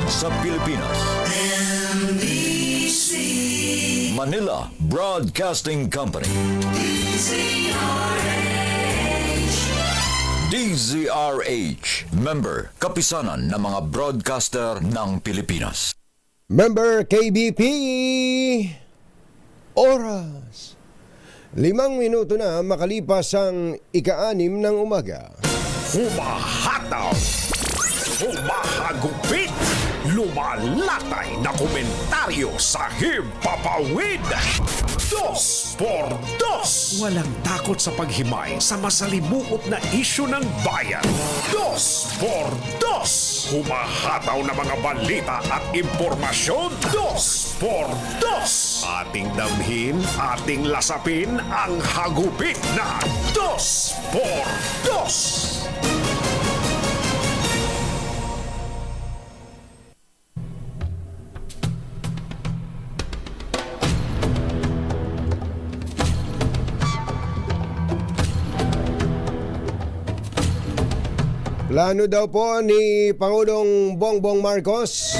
sa Pilipinas. NBC Manila Broadcasting Company. DZRH, member, kapisanan ng mga broadcaster ng Pilipinas. Member KBP, oras 5 minuto na makalipas ang ika-6 ng umaga. Humahataw, humahagupit, lumalatay na komentaryo sa himpapawid. 2 por 2. Walang takot sa paghimay sa masalimuot na isyu ng bayan. 2 por 2. Humahataw na mga balita at impormasyon. 2 por 2. Ating damhin, ating lasapin ang hagupit na 2 por 2. Plano daw po ni Pangulong Bongbong Marcos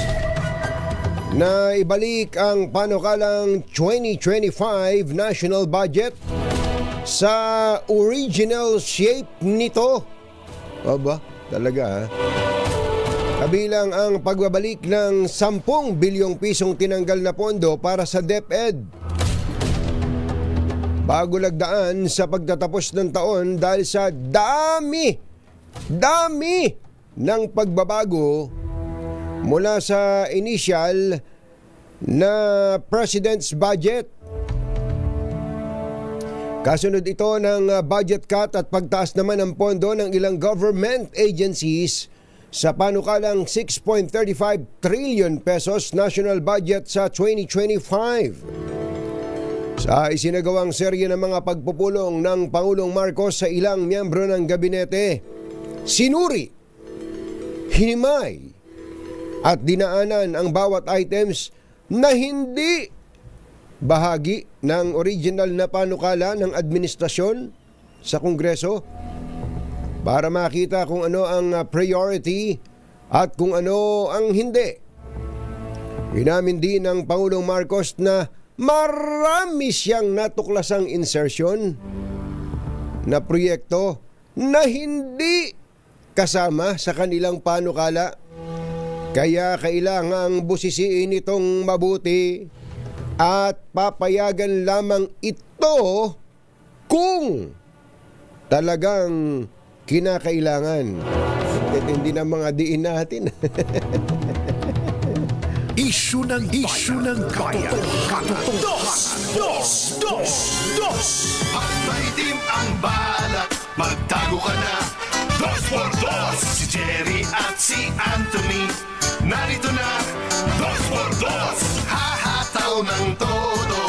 na ibalik ang panukalang 2025 national budget sa original shape nito. Aba, talaga ha? Kabilang ang pagbabalik ng 10 bilyong pisong tinanggal na pondo para sa DepEd. Bago lagdaan sa pagtatapos ng taon dahil sa dami ng pagbabago mula sa initial na President's budget. Kasunod ito ng budget cut at pagtaas naman ng pondo ng ilang government agencies sa panukalang 6.35 trillion pesos national budget sa 2025. Sa isinagawang serye ng mga pagpupulong ng Pangulong Marcos sa ilang miyembro ng gabinete, sinuri, hinimay at dinaanan ang bawat items na hindi bahagi ng original na panukala ng administrasyon sa Kongreso para makita kung ano ang priority at kung ano ang hindi. Inamin din ng Pangulong Marcos na marami siyang natuklasang insertion na proyekto na hindi kasama sa kanilang panukala. Kaya kailangang busisiin itong mabuti at papayagan lamang ito kung talagang kinakailangan. Hindi ng mga diin natin. Isyu ng bayan. Katotohanan. 2. May team ang balak, magtago ka na. 2 por 2. Si Jerry at si Anthony, narito na. 2 por 2. Hahataw ng todo,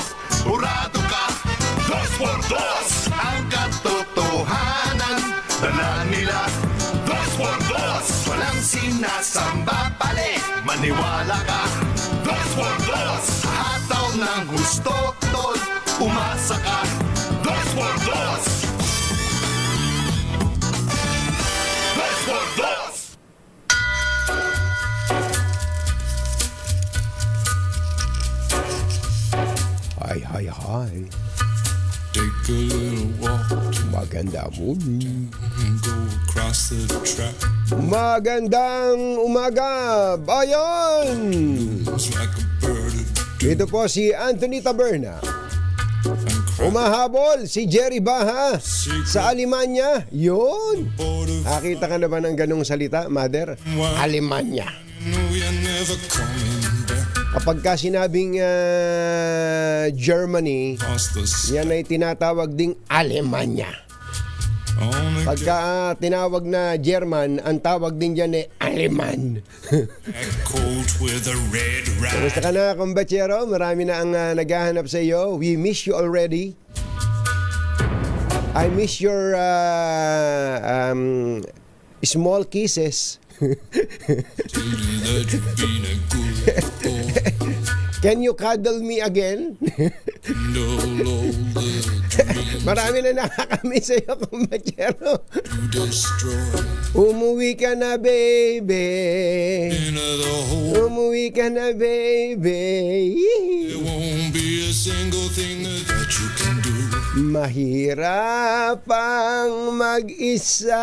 urado ka. 2 por 2. Ang katotohanan, dala nila. 2 por 2. Walang sinasamba pali, maniwala ka. 2 por 2. Hataw ng gusto, tol, umasa ka. 2 por 2. 2 por 2. Hi. Take a little walk Maganda morning. and go across the track. Magandang umaga, bayan! It's like a bird Ito po si Anthony Taberna. and cry. Umahabol si Jerry Baha sa Alemanya. Yun! Nakita ka na ba ng ganong salita, mother? Alemanya. No, you're never coming back. Kapag ka sinabing Germany, Across the yan ay tinatawag ding Alemanya. on a Pagka tinawag na German, ang tawag din dyan ay Aleman. coat with a red rag. Kamusta ka na, kumbachero? Marami na ang naghahanap sa iyo. We miss you already. I miss your small kisses. That you've been a good boy. Can you cuddle me again? Marami na nakakamiss sa'yo, kumbachero. to destroy Umuwi ka na, baby. the whole. Umuwi ka na, baby. There won't be a single thing that you can do. Mahirap ang mag-isa.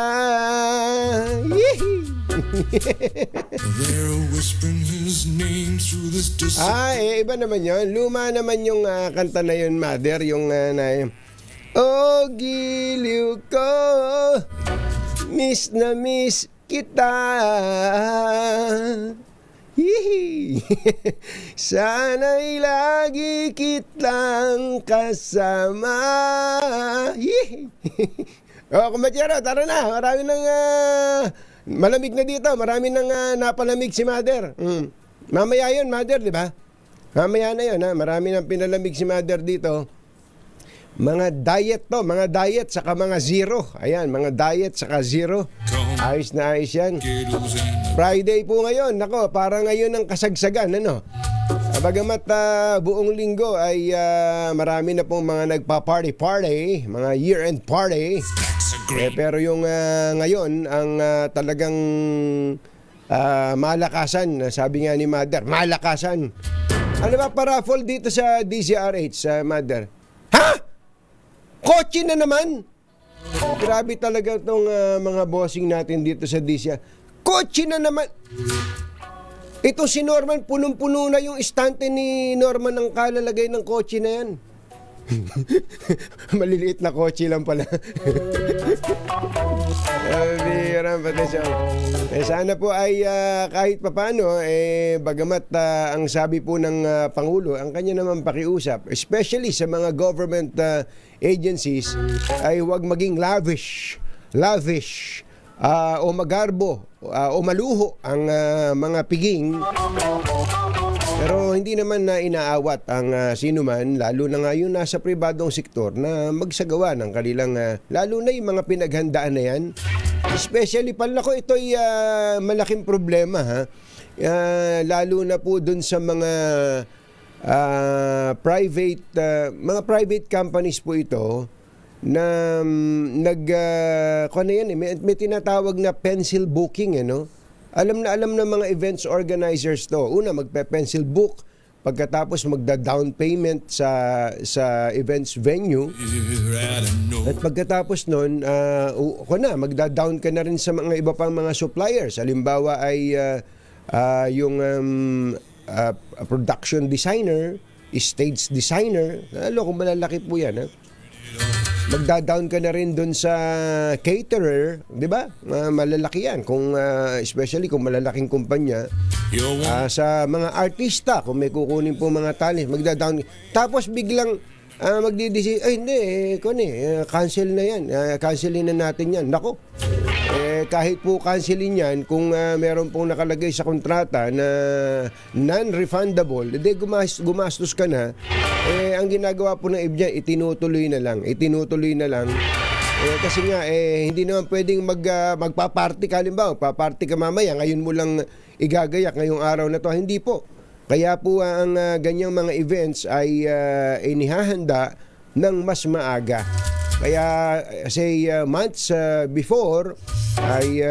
They're whispering his name through this distance. Iba naman yun. Luma naman yung kanta na yun, Mother. Yung na oh, giliw ko, miss na miss kita. Hihi. Sana'y lagi kitang kasama. Hihi. Kumbachero, tara na. Marami nang malamig na dito. Marami nang napalamig si Mother. Mamaya yun, Mother, di ba? Mamaya na yun, ha? Marami nang pinalamig si Mother dito. Mga diet to, mga diet saka mga zero. Ayan, mga diet saka zero. Ayos na ayos yan. Friday po ngayon. Nako, parang ngayon ang kasagsagan, ano? Bagamat buong linggo ay marami na pong mga nagpa-party, mga year-end party. Pero yung ngayon, ang talagang malakasan, sabi nga ni Mother, malakasan. Ano ba paraffol dito sa DZRH, Mother? Ha? Kotse na naman? Grabe talaga itong mga bossing natin dito sa DZRH. Kotse na naman. Ito si Norman, punong-puno na yung estante ni Norman ng kalalagay ng kotse na yan. Maliliit na kotse lang pala. Sana po ay kahit papano, bagamat ang sabi po ng Pangulo, ang kanya naman pakiusap, especially sa mga government agencies, ay huwag maging lavish o magarbo o maluho ang mga piging. Pero hindi naman na inaawat ang sino man, lalo na nga yung nasa pribadong sektor, na magsagawa ng kanilang, lalo na yung mga pinaghandaan na yan. Especially, palako, ito'y malaking problema, ha? Lalo na po dun sa mga private companies po ito, na kung ano yan, may tinatawag na pencil booking, ano? Alam na mga events organizers to. Una, magpe-pencil book. Pagkatapos, magda-down payment sa events venue. At pagkatapos nun, magda-down ka na rin sa mga iba pang mga suppliers. Halimbawa ay yung production designer, stage designer. Kung malalaki po yan, ha? Magda-down ka na rin dun sa caterer, di ba? Malalaki yan, especially kung malalaking kumpanya. Sa mga artista, kung may kukunin po mga talent, magda-down. Tapos biglang magdidisi, cancel na yan. Cancelin na natin yan. Nako, kahit po cancelin yan, kung meron pong nakalagay sa kontrata na non-refundable, gumastos ka na, ang ginagawa po ng IBJA, itinutuloy na lang. Kasi nga, hindi naman pwedeng magpa-party ka, halimbawa, magpa-party ka mamaya, ngayon mo lang igagayak ngayong araw na to. Hindi po. Kaya po ang ganyang mga events ay inihahanda ng mas maaga. Kaya months before ay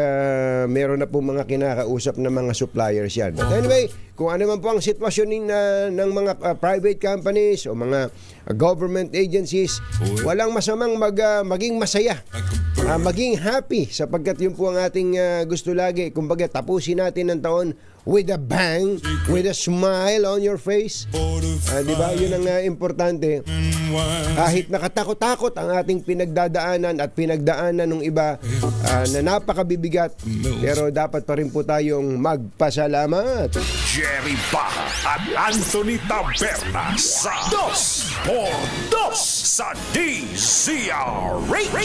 meron na po mga kinakausap na mga suppliers yan. But anyway, kung ano man po ang sitwasyon ng mga private companies o mga government agencies, walang masamang maging masaya, maging happy, sapagkat yun po ang ating gusto lagi. Kumbaga, tapusin natin ang taon with a bang, with a smile on your face. Diba? Yun ang importante. Kahit nakatakot-takot ang ating pinagdadaanan at pinagdaanan ng iba na napakabibigat, pero dapat pa rin po tayong magpasalamat. Jerry Baja at Anthony Taberna sa 2x2 sa DZRH.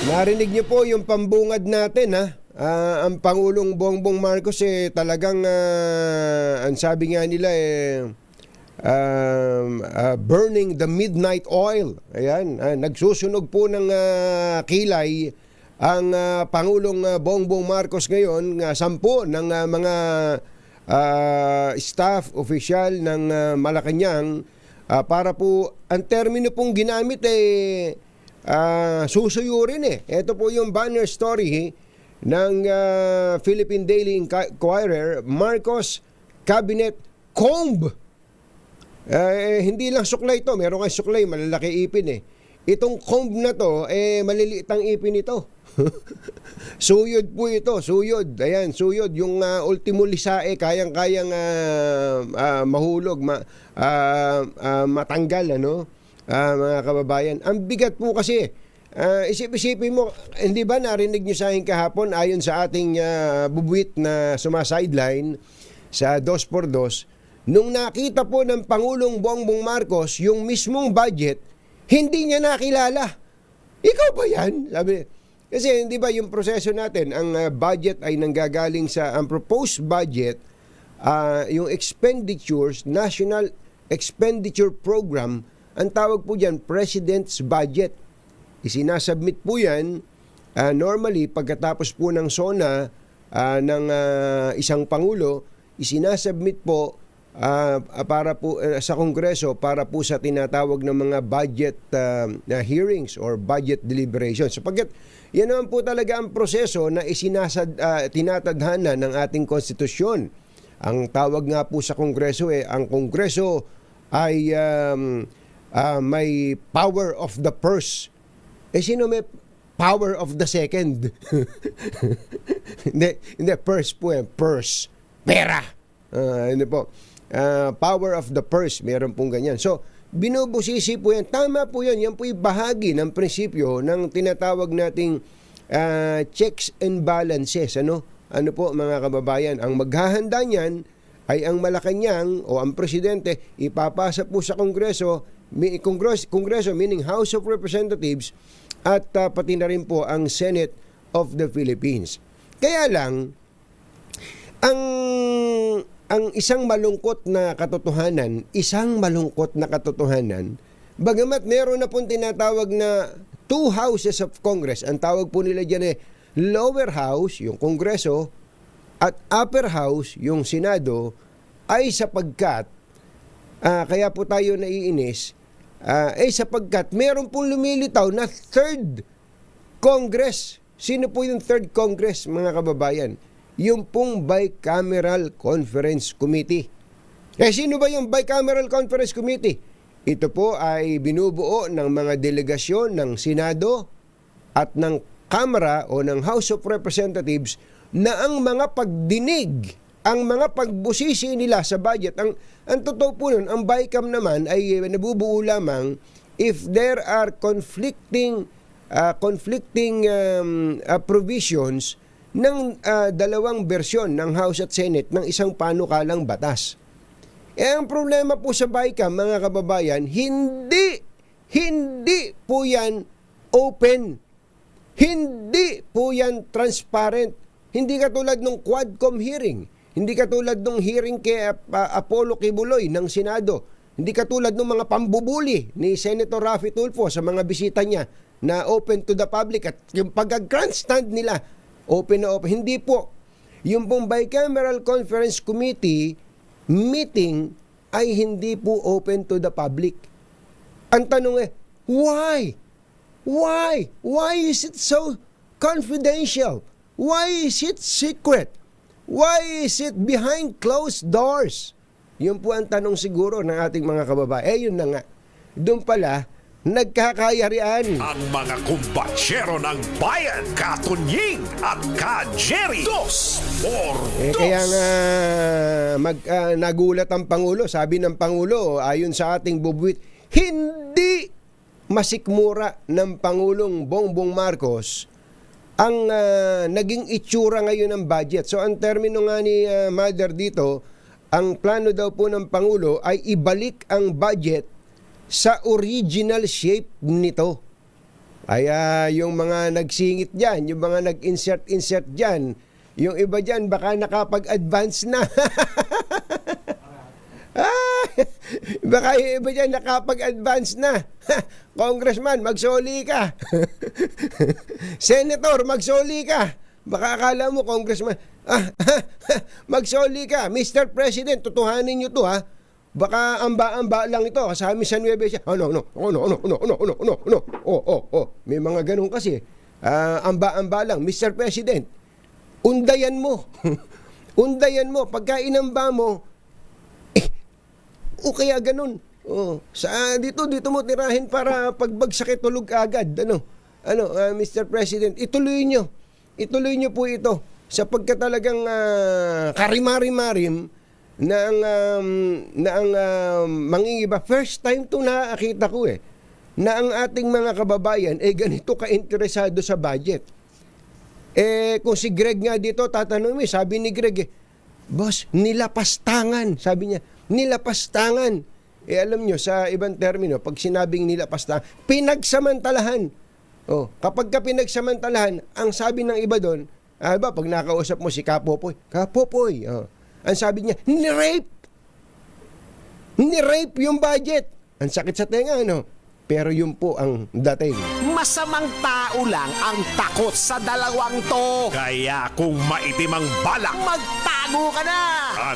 Narinig niyo po yung pambungad natin, ha? Ang Pangulong Bongbong Marcos talagang ang sabi nga nila burning the midnight oil. Ayan, nagsusunog po ng kilay ang Pangulong Bongbong Marcos ngayon. 10 ng mga staff official ng Malacanang para po, ang termino pong ginamit susuyurin Ito po yung banner story ng Philippine Daily Inquirer, Marcos Cabinet Comb. Hindi lang suklay ito, meron kang suklay, malalaki ipin Itong comb na to, maliliit ang ipin ito. Suyod po ito, suyod. Ayan, suyod. Yung ultimo lisae, kayang-kayang mahulog, matanggal, mga kababayan. Ang bigat po kasi, isip-isipin mo, hindi ba narinig nyo sa akin kahapon, ayon sa ating bubuit na sumasideline sa 2x2, nung nakita po ng Pangulong Bongbong Marcos yung mismong budget, hindi niya nakilala. Ikaw ba yan? Sabi, kasi hindi ba yung proseso natin, ang budget ay nanggagaling sa, ang proposed budget, yung expenditures, National Expenditure Program, ang tawag po dyan, President's Budget. Isinasubmit po yan, normally, pagkatapos po ng SONA ng isang Pangulo, isinasubmit po para po sa Kongreso para po sa tinatawag ng mga budget hearings or budget deliberations. Sapagkat yan naman po talaga ang proseso na tinatadhana ng ating konstitusyon. Ang tawag nga po sa Kongreso ang Kongreso ay may power of the purse. Sino may power of the second? hindi, purse po purse. Pera. Ano po? Power of the purse, meron pong ganyan. So, binubusisi po yan. Tama po yan. Yan po yung bahagi ng prinsipyo ng tinatawag nating checks and balances. Ano po mga kababayan? Ang maghahanda niyan ay ang Malacanang o ang presidente ipapasa po sa Kongreso, meaning House of Representatives at pati na rin po ang Senate of the Philippines. Kaya lang, ang isang malungkot na katotohanan, bagamat meron na pong tinatawag na two houses of Congress, ang tawag po nila dyan lower house, yung Kongreso, at upper house, yung Senado, ay sapagkat, kaya po tayo naiinis, sapagkat meron pong lumilitaw na third Congress. Sino po yung third Congress, mga kababayan? Yung pong Bicameral Conference Committee. Sino ba yung Bicameral Conference Committee? Ito po ay binubuo ng mga delegasyon ng Senado at ng Kamara o ng House of Representatives na ang mga pagdinig, ang mga pagbusisi nila sa budget. Ang totoo po nun, ang Bicam naman ay nabubuo lamang if there are conflicting provisions ng dalawang bersyon ng House at Senate ng isang panukalang batas. Ang problema po sa Bicam, mga kababayan, hindi po yan open. Hindi po yan transparent. Hindi katulad ng Quadcom hearing. Hindi katulad ng hearing kay Apollo Kibuloy ng Senado. Hindi katulad ng mga pambubuli ni Senator Raffy Tulfo sa mga bisita niya na open to the public at yung pag-grandstand nila open na open. Hindi po. Yung pong Bicameral Conference Committee meeting ay hindi po open to the public. Ang tanong why? Why? Why is it so confidential? Why is it secret? Why is it behind closed doors? Yun po ang tanong siguro ng ating mga kababayan. Yun na nga. Doon pala, nagkakayarian. Ang mga kumbatsero ng bayan, Katunying at Ka-Jerry. 2x2. Kaya nga nagulat ang Pangulo. Sabi ng Pangulo, ayon sa ating bubuit, hindi masikmura ng Pangulong Bongbong Marcos ang naging itsura ngayon ng budget. So ang termino nga ni Mother dito, ang plano daw po ng Pangulo ay ibalik ang budget sa original shape nito. Kaya yung mga nagsingit dyan, yung mga nag-insert dyan, yung iba dyan baka nakapag-advance na. Baka yung iba dyan nakapag-advance na. Congressman, magsoli ka. Senator, magsoli ka. Baka akala mo, Congressman, magsoli ka. Mr. President, tutuhanin nyo to ha. Baka amba-amba lang ito. Sa amin sa Nueva Ecija, ano. May mga ganun kasi. Amba-amba lang. Mr. President, undayan mo. Undayan mo. Pagka inamba mo, o kaya ganun. Dito mo tirahin para pagbagsak tulog agad. Mr. President, ituloy nyo po ito sapagkat talagang karimari-marim na ang mangingiba. First time to nakakita ko na ang ating mga kababayan ganito ka-interesado sa budget. Kung si Greg nga dito tatanungin, sabi ni Greg, boss, nilapastangan, sabi niya, nilapastangan. Alam nyo, sa ibang termino, pag sinabing nilapastangan, pinagsamantalahan. Kapag ka pinagsamantalahan, ang sabi ng iba doon, pag nakausap mo si Kapopoy, ang sabi niya, ni-rape yung budget. Ang sakit sa tenga, Pero yun po ang dating. Masamang tao lang ang takot sa dalawang to. Kaya kung maitim ang balak, magtago ka na!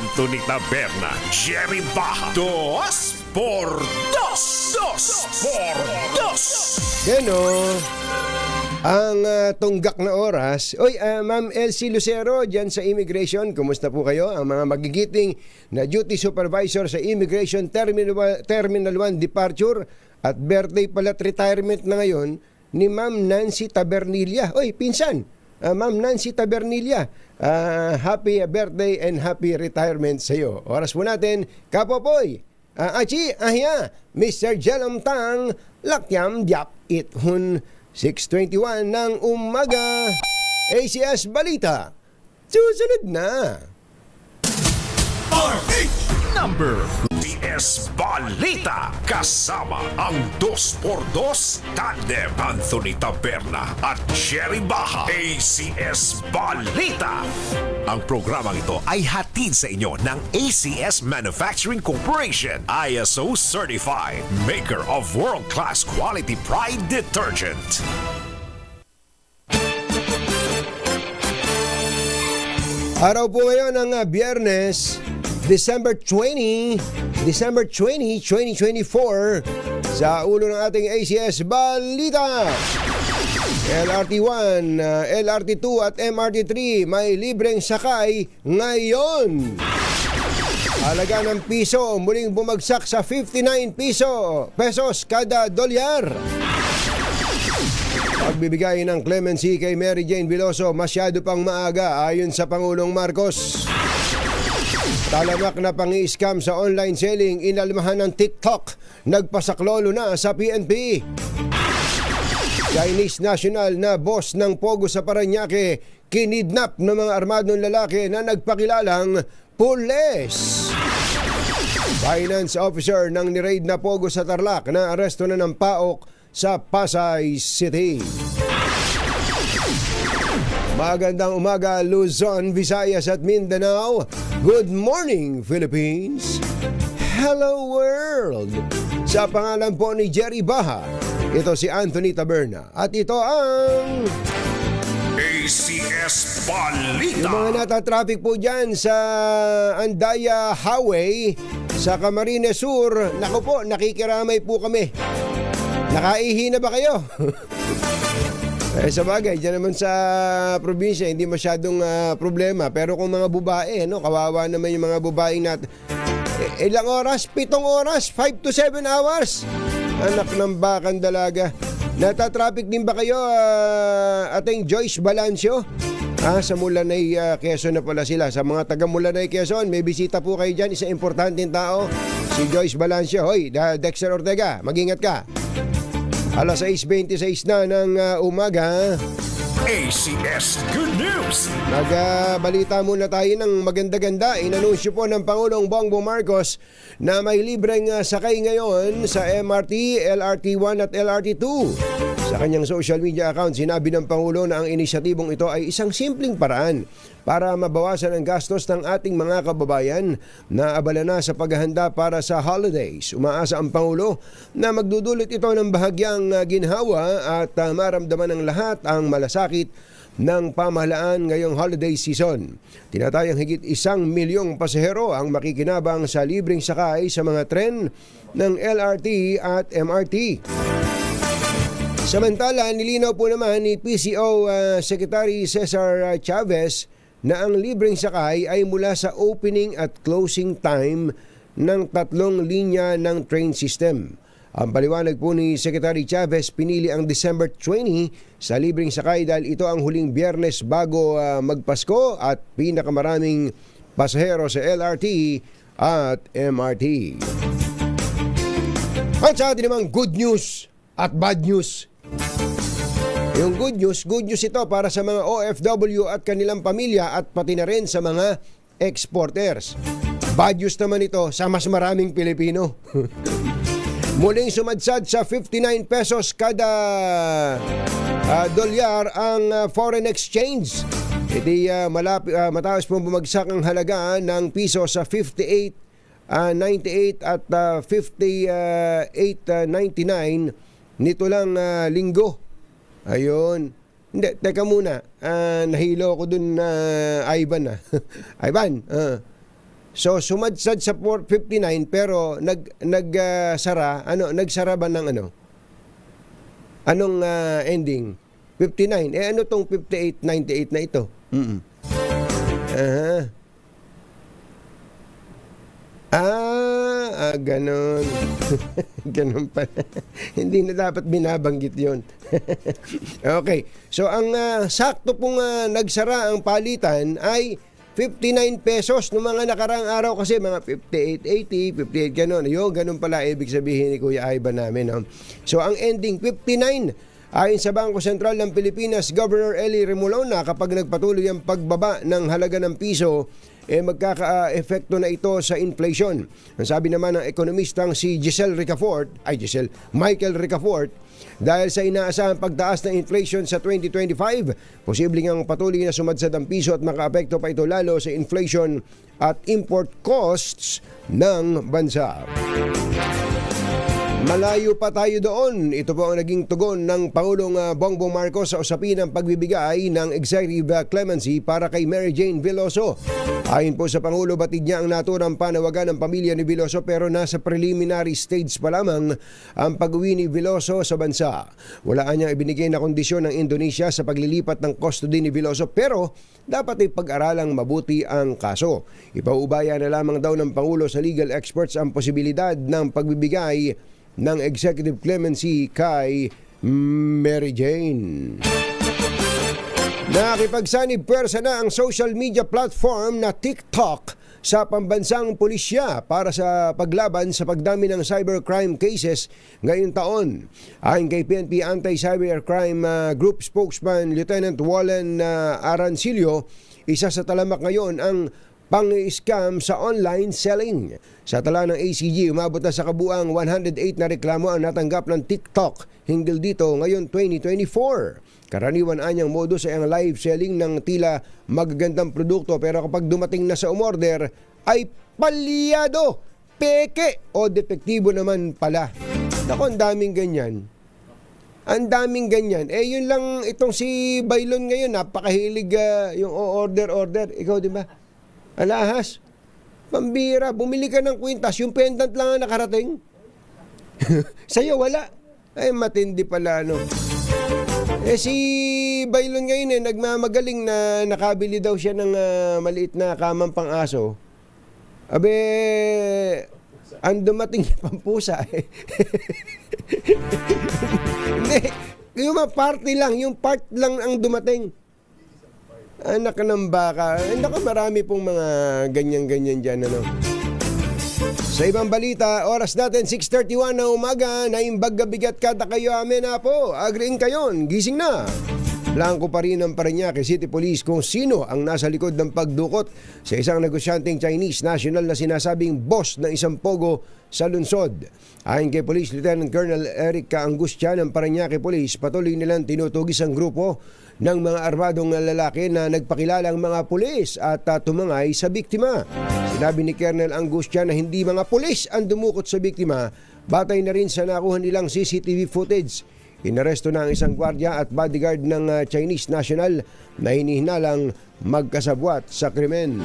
Anthony Taberna, Jerry Baja, Dos por Dos! Dos por Dos! Ang tunggak na oras. Ma'am Elsie Lucero, dyan sa Immigration, kumusta po kayo? Ang mga magigiting na duty supervisor sa Immigration Terminal 1 Departure at birthday pala at retirement na ngayon ni Ma'am Nancy Tabernilla. Pinsan, Ma'am Nancy Tabernilla, happy birthday and happy retirement sa iyo. Oras po natin, Kapopoy, Achi, Ahya, Mr. Jelom Tang, Lakyam Diap, Ithun, 6:21 ng umaga. ACS Balita, susunod na. Number DS Balita. Kasama ang 2x2 Tandem Anthony Taberna at Jerry Baja. ACS Balita. Ang programang ito ay hatid sa inyo ng ACS Manufacturing Corporation, ISO Certified, maker of world-class quality Pride detergent. Araw po ngayon ng Biyernes, December 20, 2024, sa ulo ng ating ACS Balita. LRT1, LRT2 at MRT3 may libreng sakay ngayon. Halaga ng piso muling bumagsak sa 59 pesos kada dolyar. Pagbibigay ng clemency kay Mary Jane Veloso masyado pang maaga ayon sa Pangulong Marcos. Talamak na pangi-scam sa online selling, inalmahan ng TikTok, nagpasaklolo na sa PNP. Chinese national na boss ng Pogo sa Parañaque, kinidnap ng mga armadong lalaki na nagpakilalang pulis. Finance officer ng ni-raid na Pogo sa Tarlac na aresto na ng PAOK sa Pasay City. Magandang umaga, Luzon, Visayas at Mindanao. Good morning, Philippines. Hello, world. Sa pangalan po ni Jerry Baja, ito si Anthony Taberna. At ito ang ACS Balita. yung mga natatraffic po dyan sa Andaya Highway sa Camarines Sur. Naku po, nakikiramay po kami. Nakaihi na ba kayo? Sa bagay, dyan naman sa probinsya, hindi masyadong problema. Pero kung mga babae, kawawa naman yung mga babaeng natin. Ilang oras? 7 oras? 5 to 7 hours? Anak ng bakang dalaga. Natatraffic din ba kayo, ating Joyce Balancio? Sa Mulanay, Quezon na pala sila. Sa mga taga Mulanay, Quezon, may bisita po kayo dyan. Isang importanteng tao, si Joyce Balancio. Hoy, Dexter Ortega, mag-ingat ka. Alas 6:26 na ng umaga. ACS Good News. Nagbalita muna tayo ng maganda-ganda. Inanunsyo po ng Pangulong Bongbong Marcos na may libreng sakay ngayon sa MRT, LRT1 at LRT2. Sa kanyang social media account, sinabi ng Pangulo na ang inisyatibong ito ay isang simpleng paraan para mabawasan ang gastos ng ating mga kababayan na abala na sa paghahanda para sa holidays. Umaasa ang Pangulo na magdudulot ito ng bahagyang ginhawa at maramdaman ng lahat ang malasakit ng pamahalaan ngayong holiday season. Tinatayang higit 1 milyong pasahero ang makikinabang sa libreng sakay sa mga tren ng LRT at MRT. Samantala, nilinaw po naman ni PCO Secretary Cesar Chavez na ang libreng sakay ay mula sa opening at closing time ng 3 linya ng train system. Ang paliwanag po ni Secretary Chavez, pinili ang December 20 sa libreng sakay dahil ito ang huling Biyernes bago magpasko at pinakamaraming pasahero sa LRT at MRT. At sa atin namang good news at bad news. Yung good news ito para sa mga OFW at kanilang pamilya at pati na rin sa mga exporters. Bad news naman ito sa mas maraming Pilipino. Muling sumadsad sa 59 pesos kada dolyar ang foreign exchange. Matapos po bumagsak ang halaga ng piso sa 58.98 at 58.99 nito lang linggo. Ayun. Hindi, teka muna. Nahilo ko dun Ivan. Ivan, so sumadsad sa 459 pero nagsara nagsara ba ng ano? Anong ending? 59. Ano tong 58.98 na ito? Ganon. Ganon pala. Hindi na dapat binabanggit yon. Okay. So ang sakto pong nagsara ang palitan ay 59 pesos noong mga nakaraang araw kasi mga 58.80, 58 ganon. Ganon pala ibig sabihin ni Kuya Ivan namin. No? So ang ending 59 ayon sa Bangko Sentral ng Pilipinas, Governor Eli Remolona, kapag nagpatuloy ang pagbaba ng halaga ng piso, magkaka-epekto na ito sa inflation. Ang sabi naman ng ekonomistang si Michael Ricafort, dahil sa inaasahang pagtaas ng inflation sa 2025, posibleng ang patuloy na sumadsad ang piso at makaapekto pa ito lalo sa inflation at import costs ng bansa. Malayo pa tayo doon. Ito po ang naging tugon ng Pangulong Bongbong Marcos sa usapin ng pagbibigay ng executive clemency para kay Mary Jane Veloso. Ayon po sa Pangulo, batid niya ang naturang panawagan ng pamilya ni Veloso pero nasa preliminary stage pa lamang ang pag-uwi ni Veloso sa bansa. Wala niyang ibinigay na kondisyon ng Indonesia sa paglilipat ng custody ni Veloso pero dapat ay pag-aralang mabuti ang kaso. Ipaubaya na lamang daw ng Pangulo sa legal experts ang posibilidad ng pagbibigay ng executive clemency kay Mary Jane. Nakipagsanib pwersa na ang social media platform na TikTok sa pambansang pulisya para sa paglaban sa pagdami ng cybercrime cases ngayong taon. Ayon kay PNP Anti-Cybercrime Group spokesman Lieutenant Wallen Arancilio, isa sa talamak ngayon ang pang-scam sa online selling. Sa tala ng ACG, umabot na sa kabuang 108 na reklamo ang natanggap ng TikTok hinggil dito ngayon 2024. Karaniwan anyang modus ay ang live selling ng tila magagandang produkto pero kapag dumating na sa umorder ay palyado, peke o depektibo naman pala. Naku, ang daming ganyan. Ang daming ganyan. Yun lang itong si Bailon ngayon, napakahilig yung order. Ikaw din ba? Alahas, pambira, bumili ka ng kwintas, yung pendant lang ang nakarating. Sa'yo wala. Ay, matindi pala, no? Si Bailon ngayon nagmamagaling na nakabili daw siya ng maliit na kamang pang-aso. Abe, ang dumating niya pampusa eh. Hindi, yung party lang, yung part lang ang dumating. Anak ng baka. Naku, marami pong mga ganyan-ganyan dyan, ano. Sa ibang balita, oras natin 6:31 na umaga, naimbag bigat kada kayo amin na po. Agriin kayon, gising na. Blanco pa rin ng Parañaque City Police kung sino ang nasa likod ng pagdukot sa isang negosyanteng Chinese national na sinasabing boss ng isang pogo sa lungsod. Ayon kay Police Lieutenant Colonel Eric Angustia ng Parañaque Police, patuloy nilang tinutugis ang grupo ng mga armadong lalaki na nagpakilalang mga pulis at tumangay sa biktima. Sinabi ni Colonel Angustia na hindi mga pulis ang dumukot sa biktima, batay na rin sa nakuha nilang CCTV footage. Inaresto na ang isang gwardiya at bodyguard ng Chinese national na hinihinalang magkasabwat sa krimen.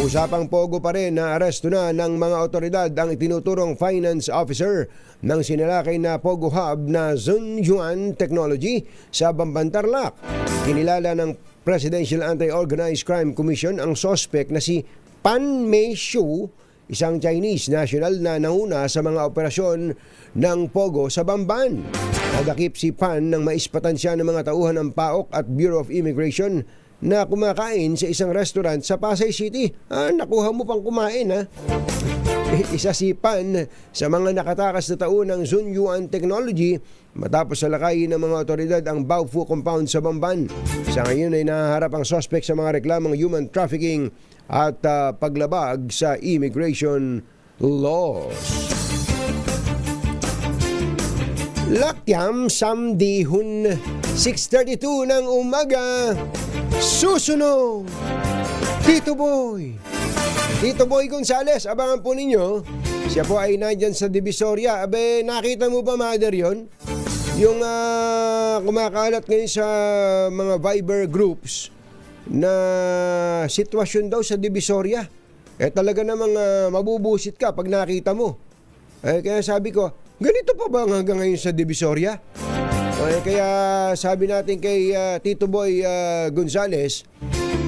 Usapang pogo pa rin na aresto na ng mga otoridad ang itinuturong finance officer ng sinalakay na pogo hub na Zhongyuan Technology sa Bamban, Tarlac. Kinilala ng Presidential Anti-Organized Crime Commission ang sospek na si Pan Meishu, isang Chinese national na nauna sa mga operasyon ng pogo sa Bamban. Nadakip si Pan nang maispatan siya ng mga tauhan ng PAOK at Bureau of Immigration na kumakain sa isang restaurant sa Pasay City. Nakuha mo pang kumain, ha? Isa si Pan sa mga nakatakas na tao ng Zhongyuan Technology matapos salakayin ng mga otoridad ang Baofu compound sa Bamban. Sa ngayon ay nahaharap ang suspect sa mga reklamong human trafficking at paglabag sa immigration laws. Lakyam Samdihun 6:32 ng umaga. Susunod Tito Boy Gonzales, abangan po ninyo. Siya po ay nandyan sa Divisoria. Abe, nakita mo ba, Mother, yon? Yung kumakalat ngayon sa mga Viber groups na sitwasyon daw sa Divisoria. Talaga namang mabubusit ka pag nakita mo. Kaya sabi ko, ganito pa ba hanggang ngayon sa Divisoria? Kaya sabi natin kay Tito Boy Gonzales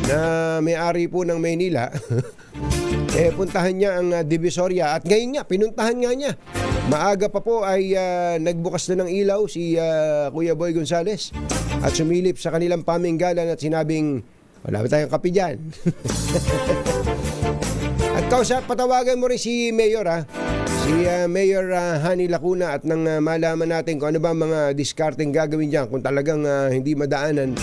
na may-ari po ng Maynila, puntahan niya ang Divisoria. At ngayon nga, pinuntahan nga niya. Maaga pa po ay nagbukas na ng ilaw si Kuya Boy Gonzales at sumilip sa kanilang paminggalan at sinabing, wala ba tayong kape dyan? At patawagan mo rin si Mayor, si Mayor Hani Lacuna, at nang malaman natin kung ano ba mga discarding gagawin dyan kung talagang hindi madaanan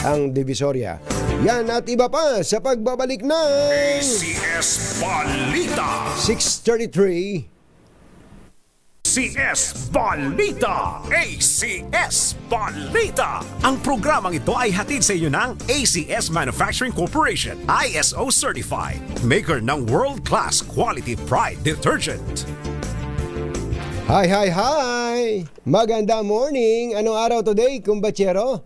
ang Divisoria. Yan at iba pa sa pagbabalik ng ACS Balita. 6:33. ACS Balita! ACS Balita! Ang programang ito ay hatid sa inyo ng ACS Manufacturing Corporation, ISO Certified, maker ng world-class quality Pride Detergent. Hi! Maganda morning! Anong araw today, kumbachero?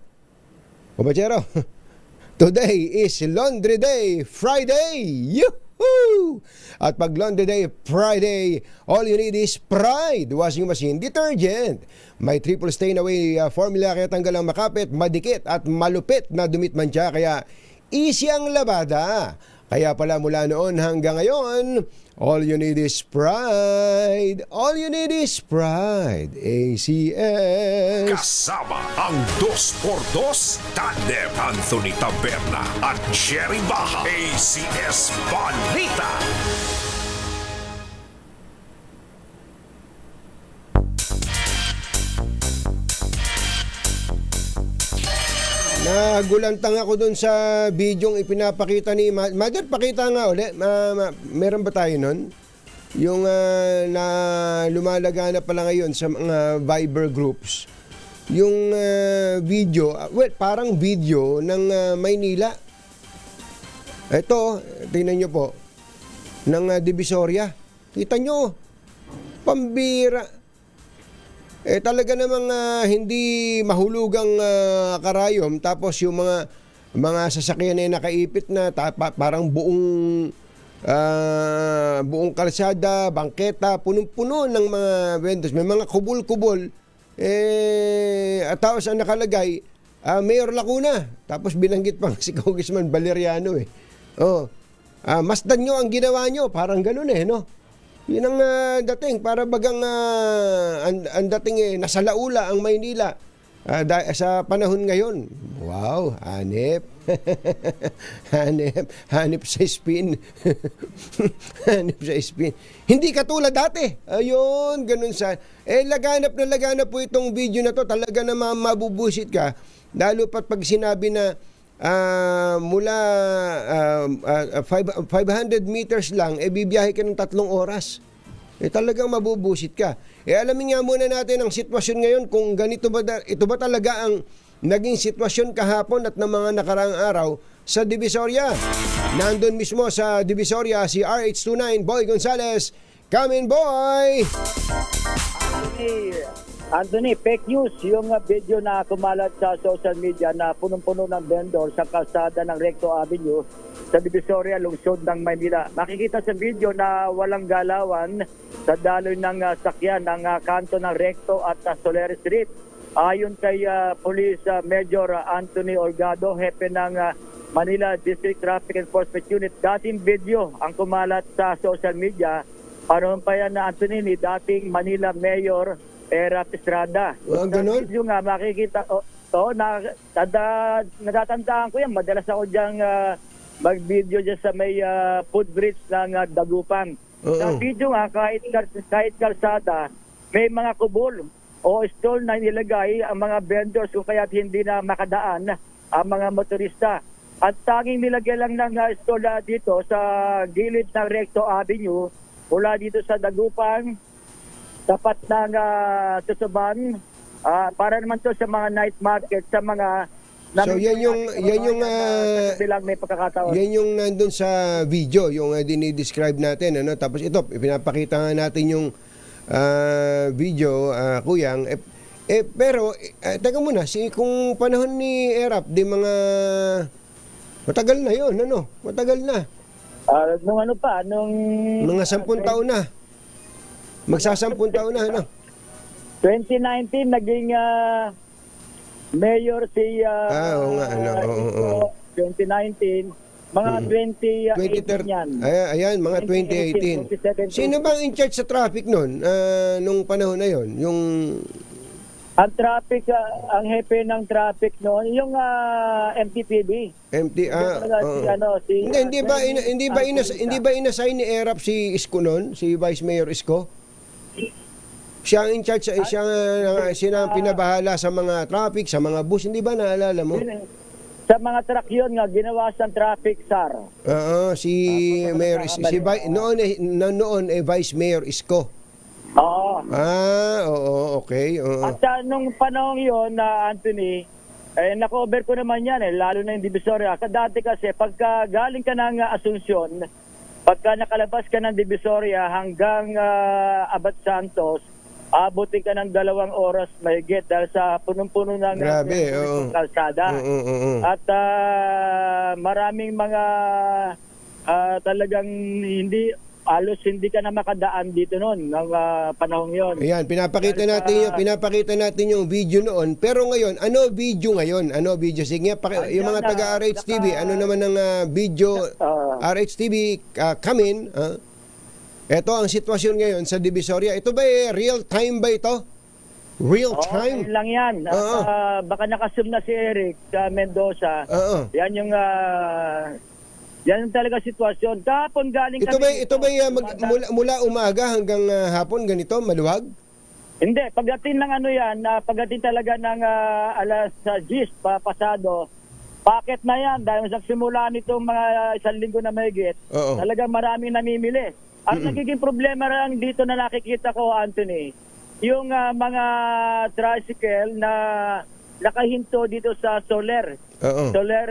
Today is Laundry Day Friday! Yuhuu! At pag Laundry Day Friday, all you need is Pride Washing Machine Detergent. May triple stain away formula kaya tanggal ang makapit, madikit at malupit na dumitmantsa, kaya easy ang labada. Kaya pala mula noon hanggang ngayon, all you need is Pride. All you need is Pride. ACS. Kasama ang 2x2 Tandem Anthony Taberna at Jerry Baha. ACS Balita. Nagulantang ako dun sa bidyong ipinapakita ni Mother. Pakita nga ulit. Meron ba tayo nun? Yung na lumalagana pala ngayon sa mga Viber groups. Yung video, parang video ng Maynila. Ito, tingnan nyo po, ng Divisoria. Kita nyo, pambira. Talaga namang hindi mahulugang karayom, tapos yung mga sasakyan ay nakaipit na parang buong kalsada, bangketa, punong-puno ng mga vendors. May mga kubol-kubol at tapos ang nakalagay Mayor Lacuna, tapos binanggit pang si Congressman Valeriano masdan nyo ang ginawa nyo, parang ganun no. Yun ang dating, para bagang ang dating nasa laula ang Maynila sa panahon ngayon. Wow, hanip. hanip sa spin. Hanip sa spin. Hindi katulad dati. Ayun, ganun sa... laganap po itong video na to. Talaga na mabubusit ka. Lalo pat pag sinabi na mula 500 meters lang, bibiyahe ka ng 3 oras. Talagang mabubusit ka. Alamin nga muna natin ang sitwasyon ngayon, kung ganito ba, ito ba talaga ang naging sitwasyon kahapon at ng mga nakaraang araw sa Divisoria. Nandun mismo sa Divisoria si RH29 Boy Gonzales. Come in, boy! Anthony, fake news yung video na kumalat sa social media na punong-puno ng vendor sa kalsada ng Recto Avenue sa Divisoria, lungsod ng Maynila. Makikita sa video na walang galawan sa daloy ng sakyan ng kanto ng Recto at Soler Street. Ayon kay Police Major Anthony Orgado, hepe ng Manila District Traffic Enforcement Unit, dating video ang kumalat sa social media. Ano pa yan na Anthony, ni dating Manila Mayor Erap Estrada. Ganun? Yung makikita natatandaan ko yan. Madalas ako diyang mag-video dyan sa may footbridge ng Dagupan. Sa video nga, kahit kalsada, may mga kubol o stall na nilagay ang mga vendors kung kaya't hindi na makadaan ang mga motorista. At tanging nilagay lang ng stall dito sa gilid ng Recto Avenue mula dito sa Dagupan, tapat ng Tutuban, para naman to sa mga night market, sa mga So yan yung bilang may pagkakataon. yan yung nandun sa video, yung dinidescribe natin, ano? Tapos ito, pinapakita nga natin yung video, Kuyang. Pero teka muna, kung panahon ni Erap, di mga matagal na 'yon, ano? Matagal na. Nung ano pa, nung Mga 10 taon na. Magsasampung taon na, ano? 2019 naging mayor si Oo nga, ano, oo. 2019, mga 2018 yan. Ayan, mga 2018. 2017. Sino bang in charge sa traffic noon, nung panahon na 'yon? Yung Ang traffic, ang hepe ng traffic noon, yung MTPB. Hindi ba inassign ni Erap si Isko noon, si Vice Mayor Isko? Siya ang in charge, siya ang pinabahala sa mga traffic, sa mga bus, hindi ba naalala mo? Sa mga truck yun nga, ginawa siyang traffic SAR. Si Mayor Isko, noon Vice Mayor Isko. Oo. Oo, okay. At nung panahon yun, Anthony, na-cover ko naman yan, lalo na yung Divisoria. Dati kasi, pagka galing ka ng Asuncion, pagka nakalabas ka ng Divisoria hanggang Abad Santos, abutin ka ng 2 oras mahigit dahil sa punong-puno ng kalsada. At maraming mga talagang halos hindi ka na makadaan dito noon ng panahong yon. Ayan, pinapakita natin yung video noon. Pero ngayon, ano video ngayon? Ano video? Sige, yung mga taga RH TV, ano naman ang video RH TV, come in. Ito ang sitwasyon ngayon sa Divisoria. Ito ba real time ba ito? Real time? Okay lang yan. Baka nakasum na si Eric sa Mendoza. Yan yung yan talaga sitwasyon. Kahapon galing kami. Ito ba mula umaga hanggang hapon ganito, maluwag? Hindi, pagdating ng pagdating talaga ng alas 10 pasado, packet na yan dahil sa simula nitong mga 1 linggo na mahigit. Talagang maraming namimili. Ang nagiging problema lang dito na nakikita ko, Anthony, yung mga tricycle na nakahinto dito sa Soler. Soler,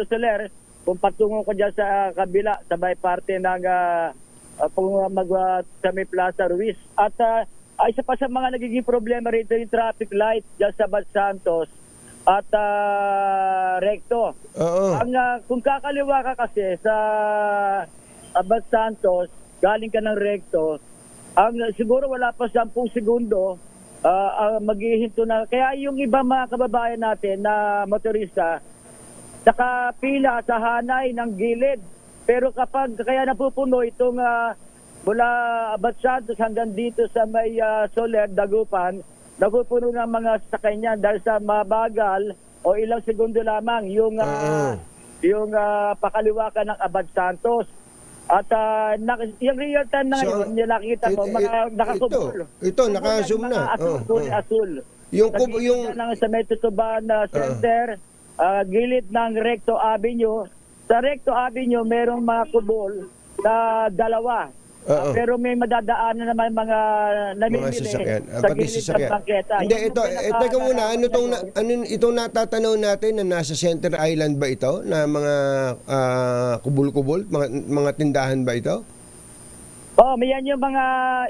Soler, kung patungo ko dyan sa kabila, sa may parte ng sa may Plaza Ruiz. At isa pa sa mga nagiging problema rito yung traffic light dyan sa Bad Santos at Recto. Kung kakaliwa ka kasi sa Abad Santos, galing ka ng Recto, siguro wala pa 10 segundo, maghihinto na. Kaya yung iba mga kababayan natin na motorista, nakapila sa hanay ng gilid. Pero kaya napupuno itong mula Abad Santos hanggang dito sa may Soler, Dagupan, napupuno ng mga sakay niyan dahil sa mabagal o ilang segundo lamang yung pakaliwa ka ng Abad Santos. At yung real time na ngayon, nakikita mo, nakakubol. Ito, naka-zoom na. Asul. Yung sa may Tutuban Center, gilid ng Recto Avenue. Sa Recto Avenue, merong mga kubol na 2. Pero may madadaanan naman mga namimili sa gilid ng bangketa. Hindi, teka muna, itong natatanaw natin na nasa Center Island ba ito? Na mga kubul-kubul? Mga tindahan ba ito? Oh, may yan yung mga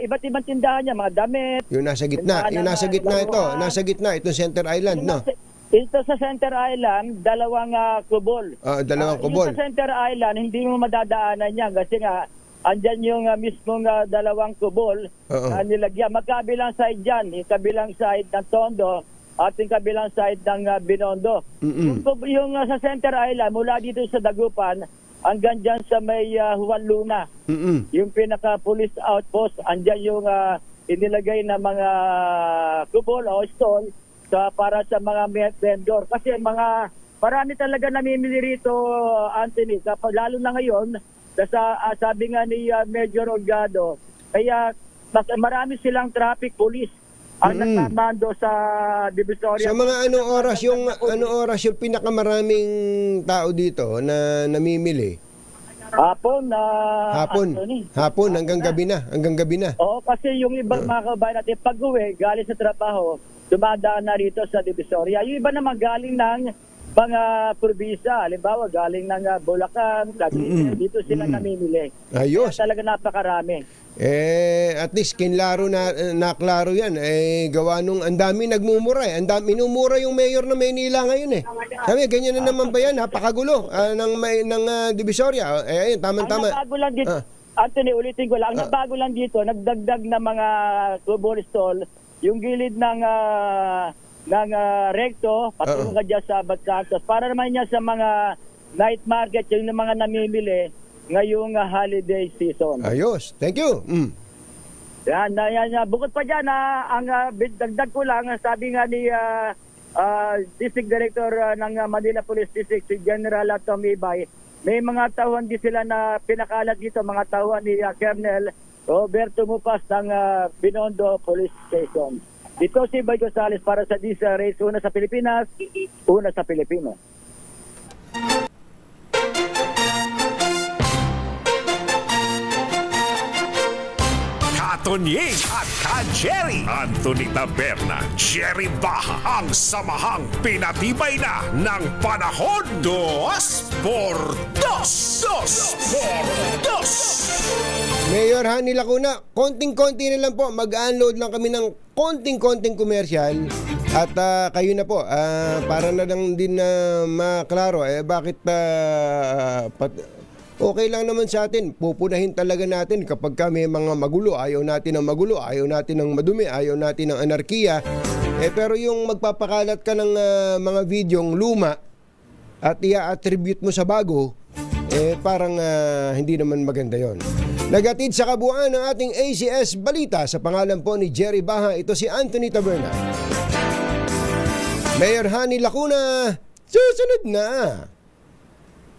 iba't ibang tindahan niya, mga damit. Yung nasa gitna. Yung nasa gitna ito. Nasa gitna. Itong Center Island, no? Ito sa Center Island, dalawang kubol. Dalawang Yung kubol. sa Center Island, hindi mo madadaanan yan kasi nga, andyan yung mismong dalawang kubol na nilagyan. Magkabilang side dyan, yung kabilang side ng Tondo at yung kabilang side ng Binondo. Yung sa Center Island, mula dito sa Dagupan, hanggang dyan sa may Juan Luna. Yung pinaka-police outpost, andyan yung inilagay na mga kubol o stall para sa mga vendor. Kasi marami talaga namimili rito, Anthony. Kapag, lalo na ngayon, sabi nga ni Major Olgado, kaya marami silang traffic police ang nagmamando sa Divisoria. Sa mga anong oras yung pinakamaraming tao dito na namimili? Hapon, Hapon. Anthony. Hapon hanggang gabi na. Oo, kasi yung ibang mga kabayan natin, pag-uwi, galing sa trabaho, dumadaan na rito sa Divisoria. Yung iba naman galing ng mga probinsya, halimbawa galing ng Bulacan, Cavite, dito sila namimili. Ayos. Kaya talaga napakarami. At least kinlaro naklaro yan. Gawa nung ang dami nagmumura eh. Minumura yung mayor ng Maynila ngayon eh. Sabi, ganyan na naman ba yan? Napakagulo ng Divisoria. Ayun, tama-tama. Ang nabago lang dito, Anthony, ulitin ko lang, ang nabago lang dito, nagdagdag na mga kubol stall, yung gilid ng Recto, patungo ka dyan sa Batsantos. Para naman yan sa mga night market, yung mga namimili ngayong holiday season. Ayos. Thank you. Yan. Bukod pa dyan, ang dagdag ko lang, sabi nga ni District Director ng Manila Police District, si General Tom Ibay, may mga tauhan din sila na pinakalat dito, mga tauhan ni Colonel Roberto Mupas ng Binondo Police Station. Ito si Boy Gonzales para sa DZRH, una sa Pilipinas, una sa Pilipino. Katonying at Ka-Jerry. Anthony Taberna, Jerry Baha, ang samahang pinatibay na ng panahon. 2x2. 2x2. Mayor Hani Lacuna, konting-konti na lang po. Mag-unload lang kami ng konting-konting komersyal. At kayo na po, para na lang din na maklaro, bakit okay lang naman sa atin. Pupunahin talaga natin kapag may mga magulo. Ayaw natin ng magulo, ayaw natin ng madumi, ayaw natin ng anarkiya. Pero yung magpapakalat ka ng mga videong luma at i-attribute mo sa bago, parang hindi naman maganda yon. Nagatid sa kabuuan ng ating ACS Balita sa pangalan po ni Jerry Baha, ito si Anthony Taberna. Mayor Hani Lacuna, susunod na.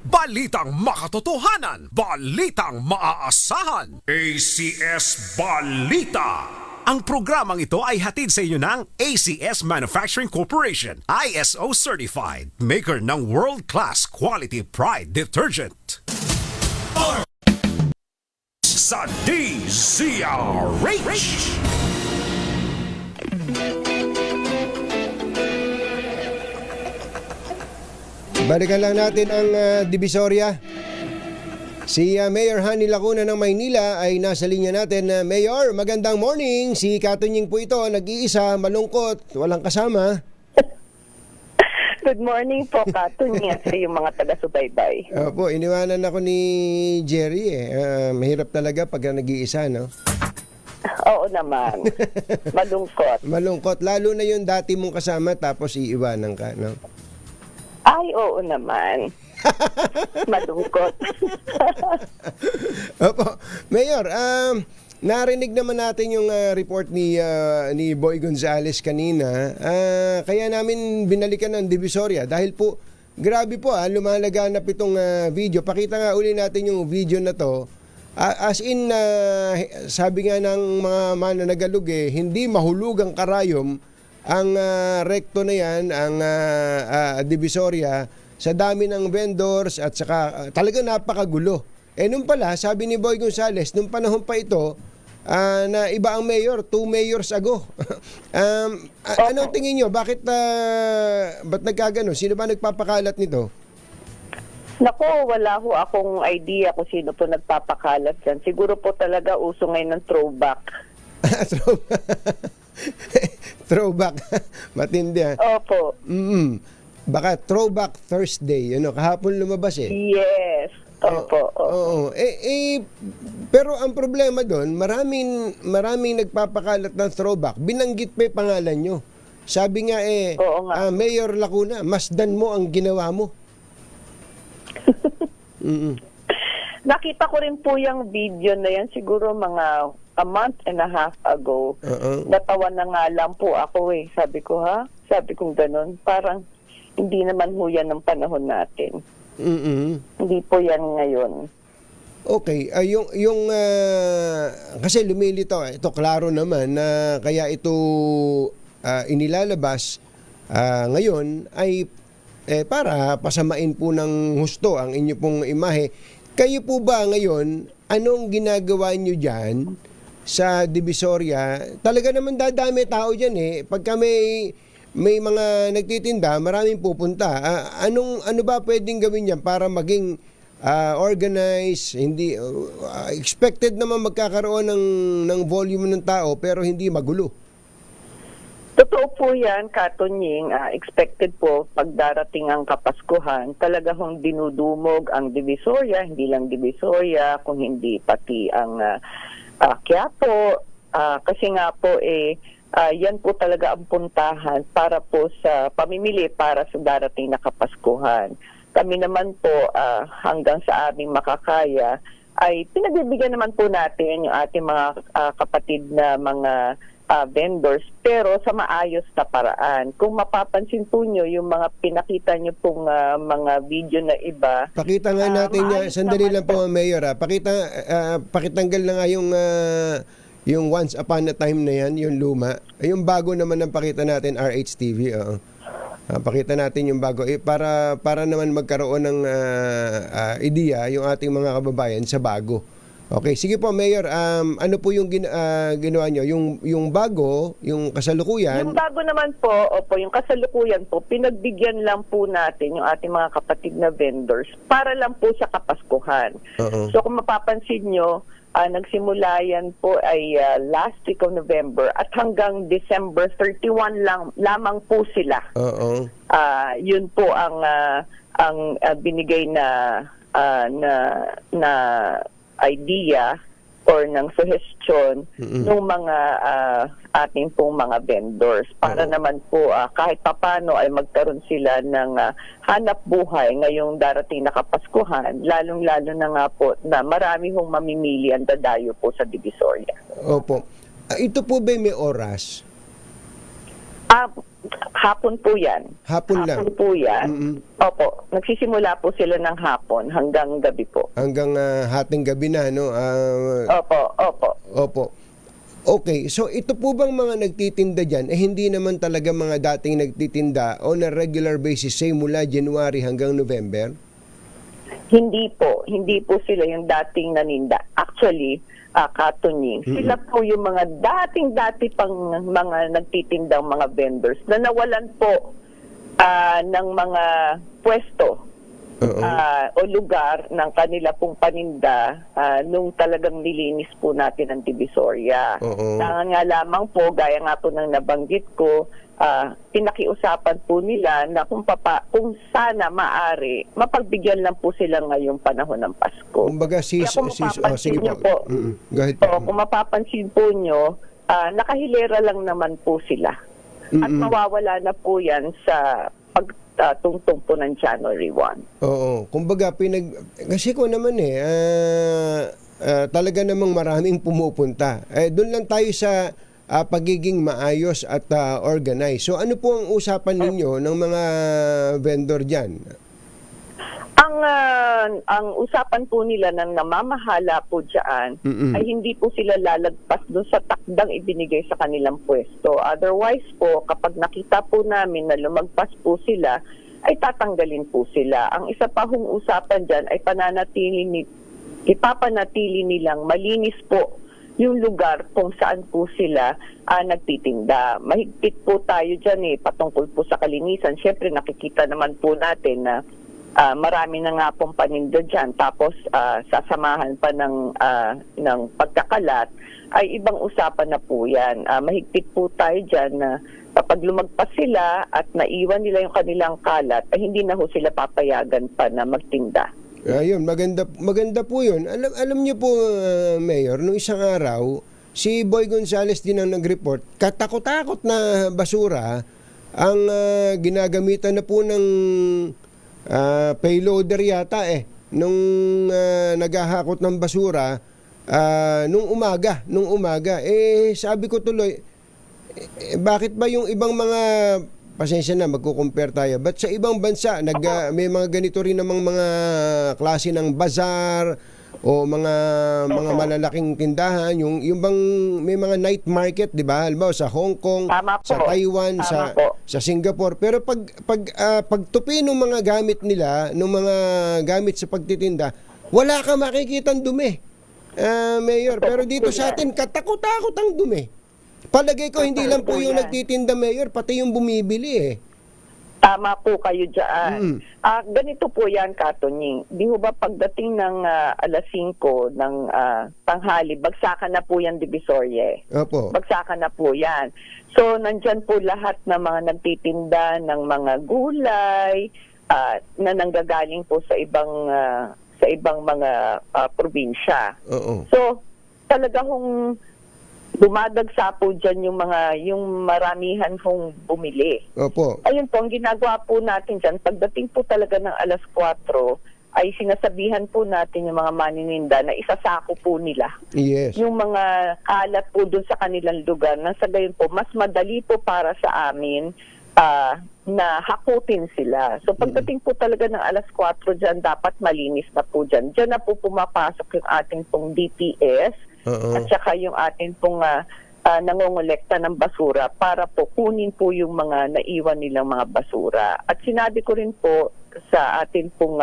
Balitang makatotohanan, balitang maaasahan. ACS Balita. Ang programang ito ay hatid sa inyo ng ACS Manufacturing Corporation, ISO certified, maker ng world-class quality Pride detergent. Sa DZRH. Balikan lang natin ang Divisoria. Si Mayor Hani Lacuna ng Maynila ay nasa linya natin. Mayor, magandang morning. Si Katunying po ito, nag-iisa, malungkot, walang kasama. Good morning po, Katunying, sa iyong mga taga-subaybay. Opo, iniwanan ako ni Jerry mahirap talaga pag nag-iisa, no? Oo naman. Malungkot. Malungkot, lalo na yung dati mong kasama tapos iiwanan ka, no? Ay, oo naman. Malungkot. Opo, Mayor, narinig naman natin yung report ni Boy Gonzales kanina. Kaya namin binalikan ng Divisoria dahil po, grabe po lumalaganap itong video. Pakita nga uli natin yung video na to. As in, sabi nga ng mga mananagalog hindi mahulugang karayom ang Recto na yan, ang Divisoria, sa dami ng vendors at saka talaga napakagulo. Nung pala, sabi ni Boy Gonzales, nung panahon pa ito, na iba ang mayor, 2 mayors ago. Anong tingin nyo? Ba't nagkagano? Sino ba nagpapakalat nito? Nako, wala ho akong idea kung sino po nagpapakalat dyan. Siguro po talaga uso ngayon ng throwback. Throwback. Matindi ha. Opo. Baka Throwback Thursday. Kahapon lumabas eh. Yes. Opo. Oo. Pero ang problema doon, maraming nagpapakalat ng throwback. Binanggit pa yung pangalan nyo. Sabi nga Oo nga. Mayor Lacuna, masdan mo ang ginawa mo. Nakita ko rin po yung video na yan siguro mga a month and a half ago. Natawa na nga lang po ako eh. Sabi ko Sabi ko ganun. Parang hindi naman ho yan ng panahon natin. Hindi po yan ngayon. Okay, kasi lumilito, ito klaro naman na kaya ito inilalabas ngayon ay para pasamain po ng husto ang inyo pong imahe. Kayo po ba ngayon, anong ginagawa nyo dyan sa Divisoria? Talaga naman dadami tao dyan eh. Pagka may mga nagtitinda, maraming pupunta. Ano ba pwedeng gawin yan para maging organized? Hindi expected naman magkakaroon ng volume ng tao pero hindi magulo. Totoo po yan, Katunying. Expected po pag darating ang Kapaskuhan, talaga hong dinudumog ang Divisoria, hindi lang Divisoria, kung hindi pati ang Quiapo. Kasi nga po yan po talaga ang puntahan para po sa pamimili para sa darating na Kapaskuhan. Kami naman po hanggang sa aming makakaya ay pinagbibigyan naman po natin yung ating mga kapatid na mga vendors pero sa maayos na paraan. Kung mapapansin po nyo yung mga pinakita nyo pong mga video na iba. Pakita nga natin niya, sandali lang po Mayor pakitanggal na nga yung Once Upon a Time na yan, yung luma. Yung bago naman ang pakita natin, RHTV. Pakita natin yung bago. Para naman magkaroon ng ideya yung ating mga kababayan sa bago. Okay, sige po Mayor, ano po yung ginawa nyo? Yung bago, yung kasalukuyan? Yung bago naman po, yung kasalukuyan po, pinagbigyan lang po natin yung ating mga kapatid na vendors para lang po sa Kapaskuhan. So kung mapapansin nyo, nagsimula yan po ay last week of November at hanggang December 31 lamang po sila. Yun po ang binigay na idea or ng suggestion ng mga ating pong mga vendors para naman po kahit papano ay magkaroon sila ng hanap buhay ngayong darating na Kapaskuhan, lalong-lalo na nga po na marami hong mamimili ang dadayo po sa Divisoria. Opo. Ito po ba may oras? Hapon po yan. Hapon lang? Hapon po yan. Opo. Nagsisimula po sila ng hapon hanggang gabi po. Hanggang hating gabi na, no? Opo. Okay. So, ito po bang mga nagtitinda dyan, hindi naman talaga mga dating nagtitinda on a regular basis, say mula January hanggang November? Hindi po sila yung dating naninda. Actually, Katunying, sila po yung mga dati pang mga nagtitindang mga vendors na nawalan po ng mga pwesto o lugar ng kanila pong paninda nung talagang nilinis po natin ang Divisoria. Tangan nga lamang po, gaya nga po ng nabanggit ko, pinakiusapan po nila na kung sana maari, mapagbigyan lang po sila ngayong panahon ng Pasko. Kumbaga, sige po. Kung mapapansin po nyo, nakahilera lang naman po sila. At mawawala na po yan sa pagtungtong po ng January 1. Oo. Kumbaga, kasi ko naman talaga namang maraming pumupunta. Doon lang tayo sa pagiging maayos at organized. So ano po ang usapan ninyo ng mga vendor dyan? Ang usapan po nila ng namamahala po dyan ay hindi po sila lalagpas doon sa takdang ibinigay sa kanilang pwesto. Otherwise po, kapag nakita po namin na lumagpas po sila, ay tatanggalin po sila. Ang isa pa hong usapan dyan ay ipapanatili nilang malinis po yung lugar kung saan po sila nagtitinda. Mahigpit po tayo dyan patungkol po sa kalinisan. Siyempre nakikita naman po natin na marami na nga pong paninda dyan, tapos sasamahan pa ng pagkakalat, ay ibang usapan na po yan. Mahigpit po tayo dyan na kapag lumagpas sila at naiwan nila yung kanilang kalat, ay hindi na ho sila papayagan pa na magtinda. Ayun, maganda po yun. Alam niyo po, Mayor, nung isang araw, si Boy Gonzales din ang nag-report, katakot-takot na basura ang ginagamitan na po ng payloader yata nung naghahakot ng basura nung umaga. Sabi ko tuloy, bakit ba yung ibang mga, pasensya na, magko-compare tayo, but sa ibang bansa may mga ganito rin namang mga klase ng bazaar o mga malalaking tindahan, yung bang may mga night market, 'di ba? Halimbawa sa Hong Kong, sa Taiwan, sa Singapore. Pero pagtupi ng mga gamit nila, ng mga gamit sa pagtitinda, wala ka makikitang dumi. Mayor, pero dito sa atin katakot-takot ang dumi. Palagay ko hindi lang po yung nagtitinda, Mayor, pati yung bumibili Tama po kayo dyan. Ganito po yan, Katunying. Di ho ba pagdating ng alas 5 ng tanghali, bagsakan na po yan, Divisoria. Opo. Bagsakan na po yan. So, nandyan po lahat ng mga nagtitinda ng mga gulay na nanggagaling po sa ibang mga probinsya. Oo. So, talaga hong dumadagsa po dyan yung maramihan hong bumili. Opo. Ayun po, ang ginagawa po natin dyan, pagdating po talaga ng alas 4, ay sinasabihan po natin yung mga manininda na isasako po nila. Yes. Yung mga kalat po dun sa kanilang lugar, nang sa gayon po, mas madali po para sa amin na hakutin sila. So pagdating po talaga ng alas 4 dyan, dapat malinis na po dyan. Dyan na po pumapasok yung ating pong DPS, at saka yung atin pong nangongolekta ng basura para po kunin po yung mga naiwan nilang mga basura. At sinabi ko rin po sa atin pong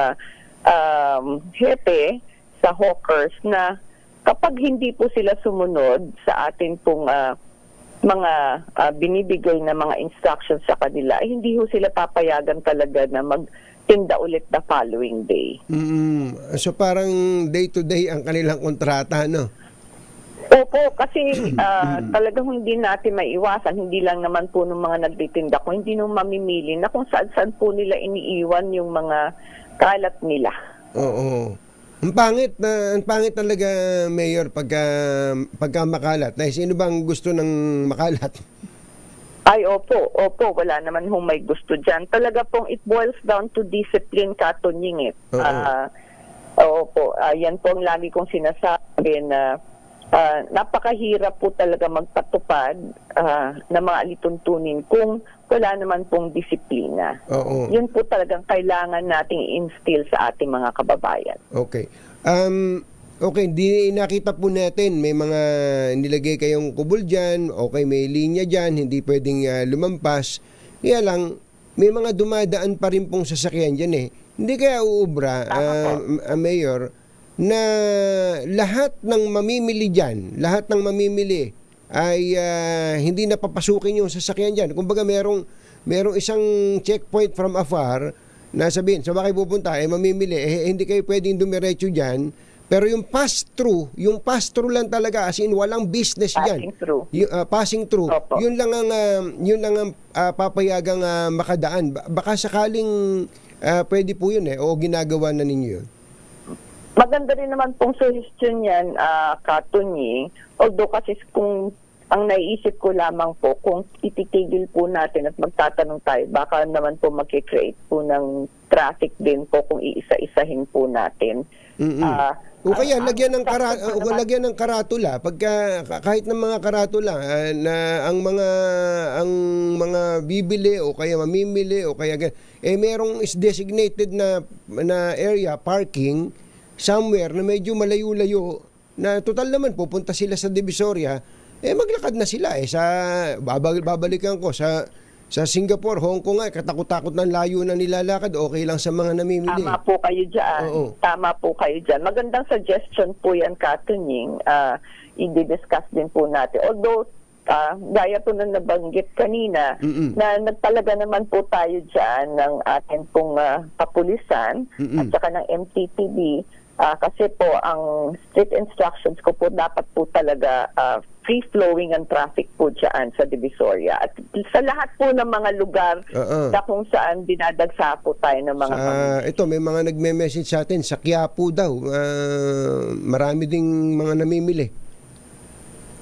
hepe sa hawkers na kapag hindi po sila sumunod sa atin pong mga binibigay na mga instructions sa kanila, ay hindi ho sila papayagan talaga na magtinda ulit the following day. So parang day to day ang kanilang kontrata, no? Opo, kasi talagang hindi natin maiwasan, hindi lang naman po ng mga nagtitinda ko, hindi nung mamimili na kung saan po nila iniiwan yung mga kalat nila. Oo. Ang pangit talaga, Mayor, pagka makalat. Sino bang gusto ng makalat? Ay, opo, wala naman hong may gusto dyan. Talaga pong it boils down to discipline, Katunying. Opo, yan po ang lagi kong sinasabi na napakahirap po talaga magpatupad ng mga alituntunin kung wala naman pong disiplina. Oo. Yun po talagang kailangan nating i-instill sa ating mga kababayan. Okay. Okay, di nakita po natin may mga nilagay kayong kubol dyan, okay, may linya dyan, hindi pwedeng lumampas. Kaya lang, may mga dumadaan pa rin pong sasakyan dyan Hindi kaya uubra, Mayor, na lahat ng mamimili dyan, ay hindi napapasukin yung sasakyan dyan. Kumbaga merong isang checkpoint from afar na sabihin, so bakit pupunta? Mamimili, hindi kayo pwedeng dumiretso dyan. Pero yung pass-through lang talaga, as in walang business dyan. Passing through. Opo. Yun lang ang papayagang makadaan. Baka sakaling pwede po yun o ginagawa na ninyo yun. Maganda rin naman pong suggestion yan, Katunying. Although kasi kung ang naiisip ko lamang po, kung ititigil po natin at magtatanong tayo, baka naman po mag-create po ng traffic din po kung iisa-isahin po natin. O kaya lagyan ng karatula pagka kahit ng mga karatula na ang mga bibili o kaya mamimili o kaya merong is designated na area parking somewhere na medyo malayo-layo na total naman pupunta sila sa Divisoria, maglakad na sila babalikan ko sa Singapore, Hong Kong katakot-takot ng layo na nilalakad, okay lang sa mga namimili. Tama po kayo dyan. Tama po kayo dyan. Magandang suggestion po yan, Katunying. I-discuss din po natin. Although, gaya po na nabanggit kanina, na nagtalaga naman po tayo dyan ng ating pong kapulisan at saka ng MTPB. Kasi po, ang strict instructions ko po, dapat po talaga free-flowing ang traffic po dyan sa Divisoria. At sa lahat po ng mga lugar na kung saan dinadagsa po tayo ng mga ito, may mga nagme-message sa atin, sa Quiapo daw, marami ding mga namimili.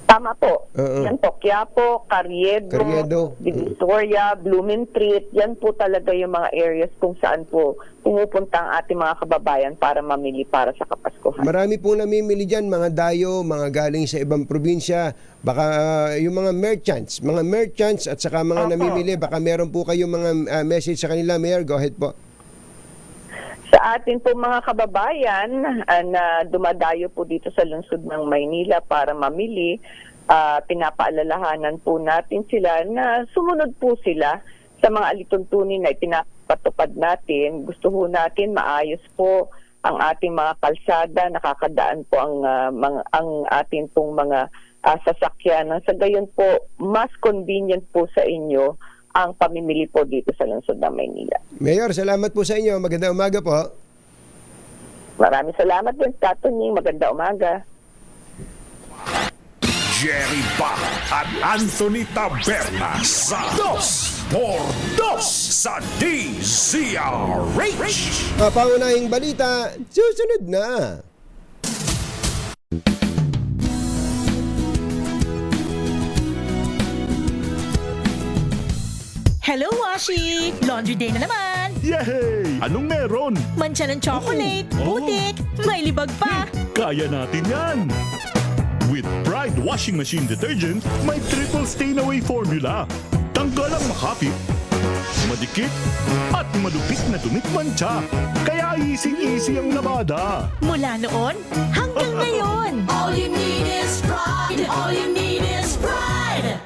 Tama po. Yan po, Quiapo, Carriedo, Divisoria, Blumentritt, yan po talaga yung mga areas kung saan po pumupunta ang ating mga kababayan para mamili para sa Kapaskuhan. Marami pong namimili dyan, mga dayo, mga galing sa ibang probinsya, baka yung mga merchants at saka mga namimili, baka meron po kayong mga message sa kanila, Mayor. Go ahead po. Sa atin po mga kababayan na dumadayo po dito sa lungsod ng Maynila para mamili, pinapaalalahanan po natin sila na sumunod po sila sa mga alituntunin na itinapatupad natin. Gusto po natin maayos po ang ating mga kalsada, nakakadaan po ang ating pong mga sasakyan. Sa gayon po, mas convenient po sa inyo ang pamimili po dito sa lungsod ng Maynila. Mayor, salamat po sa inyo. Magandang umaga po. Maraming salamat din, Katunying. Magandang umaga. Jerry Bach at Anthony Taberna sa 2x2 sa DZRH. Pangunahing balita, susunod na. Hello, Washi! Laundry day na naman! Yay! Anong meron? Mancha ng chocolate, putik, may libag pa! Kaya natin yan! With Pride Washing Machine Detergent, may triple stain-away formula. Tanggal ang makapit, madikit, at madupit na dumit mancha. Kaya easy-easy ang labada. Mula noon hanggang ngayon! All you need is pride! All you need is pride!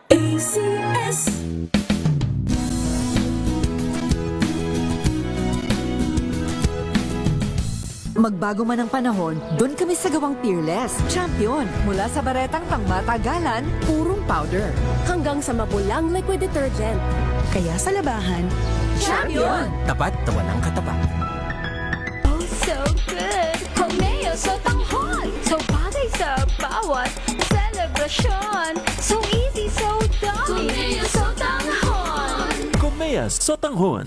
ACS! Magbago man ang panahon, doon kami sa gawang Peerless. Champion, mula sa baretang pangmatagalan, purong powder. Hanggang sa mabulang liquid detergent. Kaya sa labahan, Champion! Tapat na walang katapat. oh so good! Homeo so tanghon! So bagay sa bawat celebration! So easy, so dami! Homeo so tanghon! Komea Sotanghon.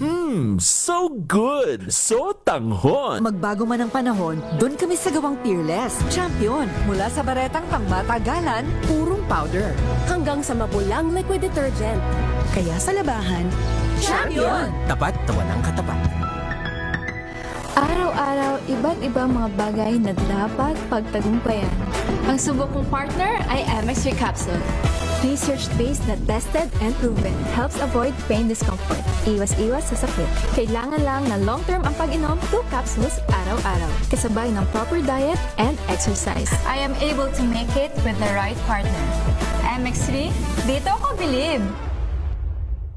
So good! Sotanghon! Magbago man ang panahon, doon kami sa gawang Peerless. Champion, mula sa baretang pangmatagalan, purong powder. Hanggang sa mabulang liquid detergent. Kaya sa labahan, Champion! Tapat na walang katapat. Araw-araw, iba't ibang mga bagay na dapat pagtagumpayan. Ang sugo kong partner ay MX3 Capsule. Research-based na tested and proven. Helps avoid pain discomfort. Iwas-iwas sa sakit. Kailangan lang na long-term ang pag-inom 2 capsules araw-araw. Kasabay ng proper diet and exercise. I am able to make it with the right partner. MX3, dito ako believe!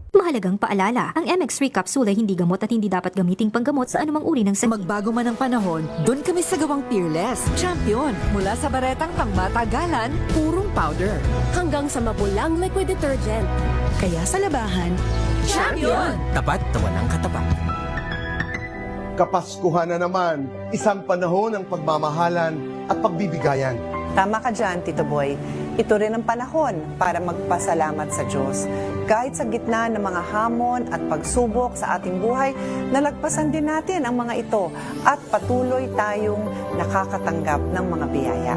Mahalagang paalala, ang MX3 capsule ay hindi gamot at hindi dapat gamiting panggamot sa anumang uri ng sakit. Magbago man ang panahon, doon kami sa gawang Peerless. Champion, mula sa baretang pangmatagalan, purong powder. hanggang sa mabulang liquid detergent. Kaya sa labahan, Champion! Tapat na walang katapat. Kapaskuhan na naman, isang panahon ng pagmamahalan at pagbibigayan. Tama ka dyan, Tito Boy. Ito rin ang panahon para magpasalamat sa Diyos. Kahit sa gitna ng mga hamon at pagsubok sa ating buhay, nalagpasan din natin ang mga ito at patuloy tayong nakakatanggap ng mga biyaya.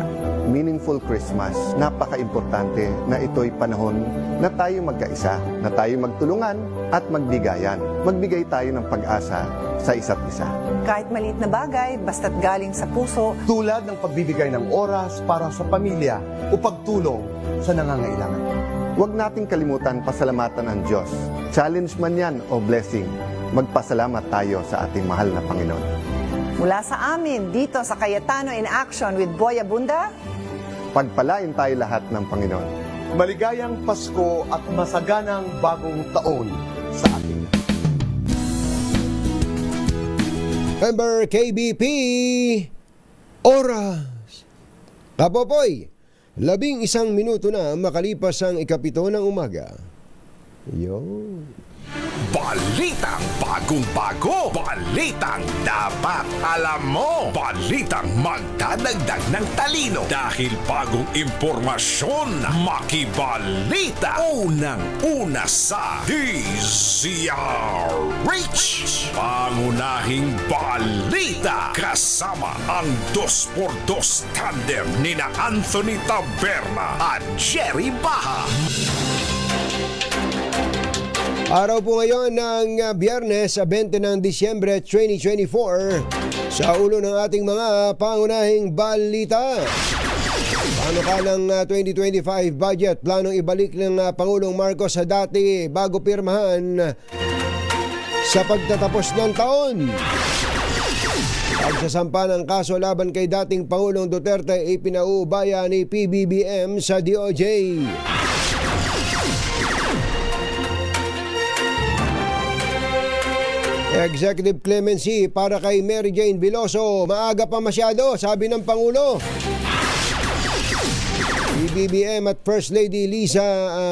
Meaningful Christmas, napaka-importante na ito'y panahon na tayo magkaisa, na tayo magtulungan at magbigayan. Magbigay tayo ng pag-asa sa isa't isa. Kahit maliit na bagay, basta't galing sa puso. Tulad ng pagbibigay ng oras para sa pamilya o pagtulong sa nangangailangan. Huwag nating kalimutan pasalamatan ang Diyos. Challenge man yan o blessing, magpasalamat tayo sa ating mahal na Panginoon. Mula sa amin, dito sa Cayetano in Action with Boy Abunda, pagpalain tayo lahat ng Panginoon. Maligayang Pasko at masaganang bagong taon sa ating lahat. Member KBP, Oras. Kapopoy, 11 minuto na makalipas ang 7 ng umaga. Yun. Balitang bagong-bago, balitang dapat alam mo, balitang magdadagdag ng talino dahil bagong impormasyon, makibalita, unang-una sa DZRH. Pangunahing balita kasama ang 2x2 tandem nina Anthony Taberna at Jerry Baha. Araw po ngayon ng Biyernes, 20 ng Disyembre 2024. Sa ulo ng ating mga pangunahing balita. Panukalang 2025 budget, planong ibalik ng Pangulong Marcos sa dati bago pirmahan sa pagtatapos ng taon. Pagsasampa ng kaso laban kay dating Pangulong Duterte ipinaubaya ni PBBM sa DOJ. Executive clemency para kay Mary Jane Veloso. Maaga pa masyado, sabi ng Pangulo. PBBM at First Lady Lisa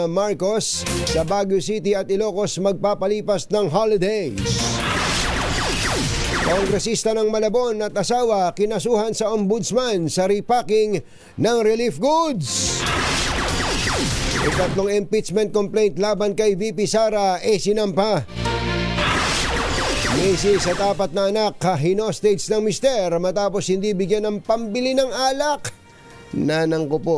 Marcos sa Baguio City at Ilocos magpapalipas ng holidays. Kongresista ng Malabon at asawa kinasuhan sa ombudsman sa repacking ng relief goods. Ikatlong impeachment complaint laban kay VP Sara sinampa. Misis at 4 na anak hinostage ng mister matapos hindi bigyan ng pambili ng alak. Nanang ko po.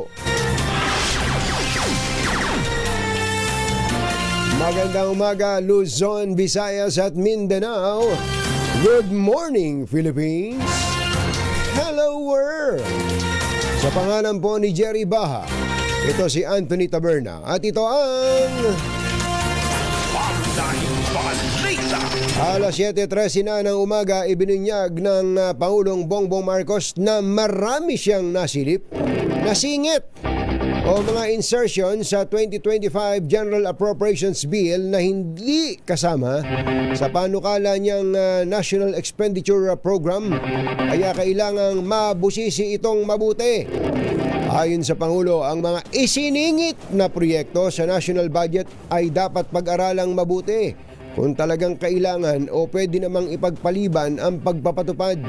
Magandang umaga Luzon, Visayas at Mindanao. Good morning Philippines. Hello world. Sa pangalan po ni Jerry Baha, ito si Anthony Taberna at ito ang Alas 7:13 na ng umaga, ibinunyag ng Pangulong Bongbong Marcos na marami siyang nasilip, nasingit o mga insertion sa 2025 General Appropriations Bill na hindi kasama sa panukala niyang National Expenditure Program, kaya kailangang mabusisi itong mabuti. Ayon sa Pangulo, ang mga isiningit na proyekto sa national budget ay dapat pag-aralang mabuti kung talagang kailangan o pwede namang ipagpaliban ang pagpapatupad.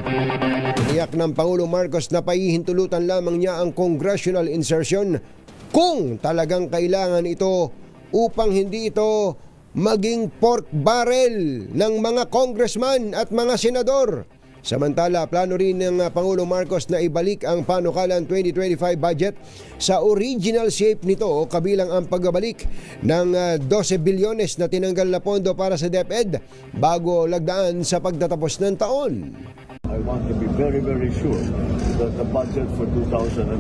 Tiniyak ng Pangulong Marcos na paihintulutan lamang niya ang congressional insertion kung talagang kailangan ito upang hindi ito maging pork barrel ng mga congressman at mga senador. Samantala, plano rin ng Pangulong Marcos na ibalik ang panukalang 2025 budget sa original shape nito, kabilang ang pagbabalik ng 12 bilyones na tinanggal na pondo para sa DepEd bago lagdaan sa pagtatapos ng taon. I want to be very, very sure that the budget for 2025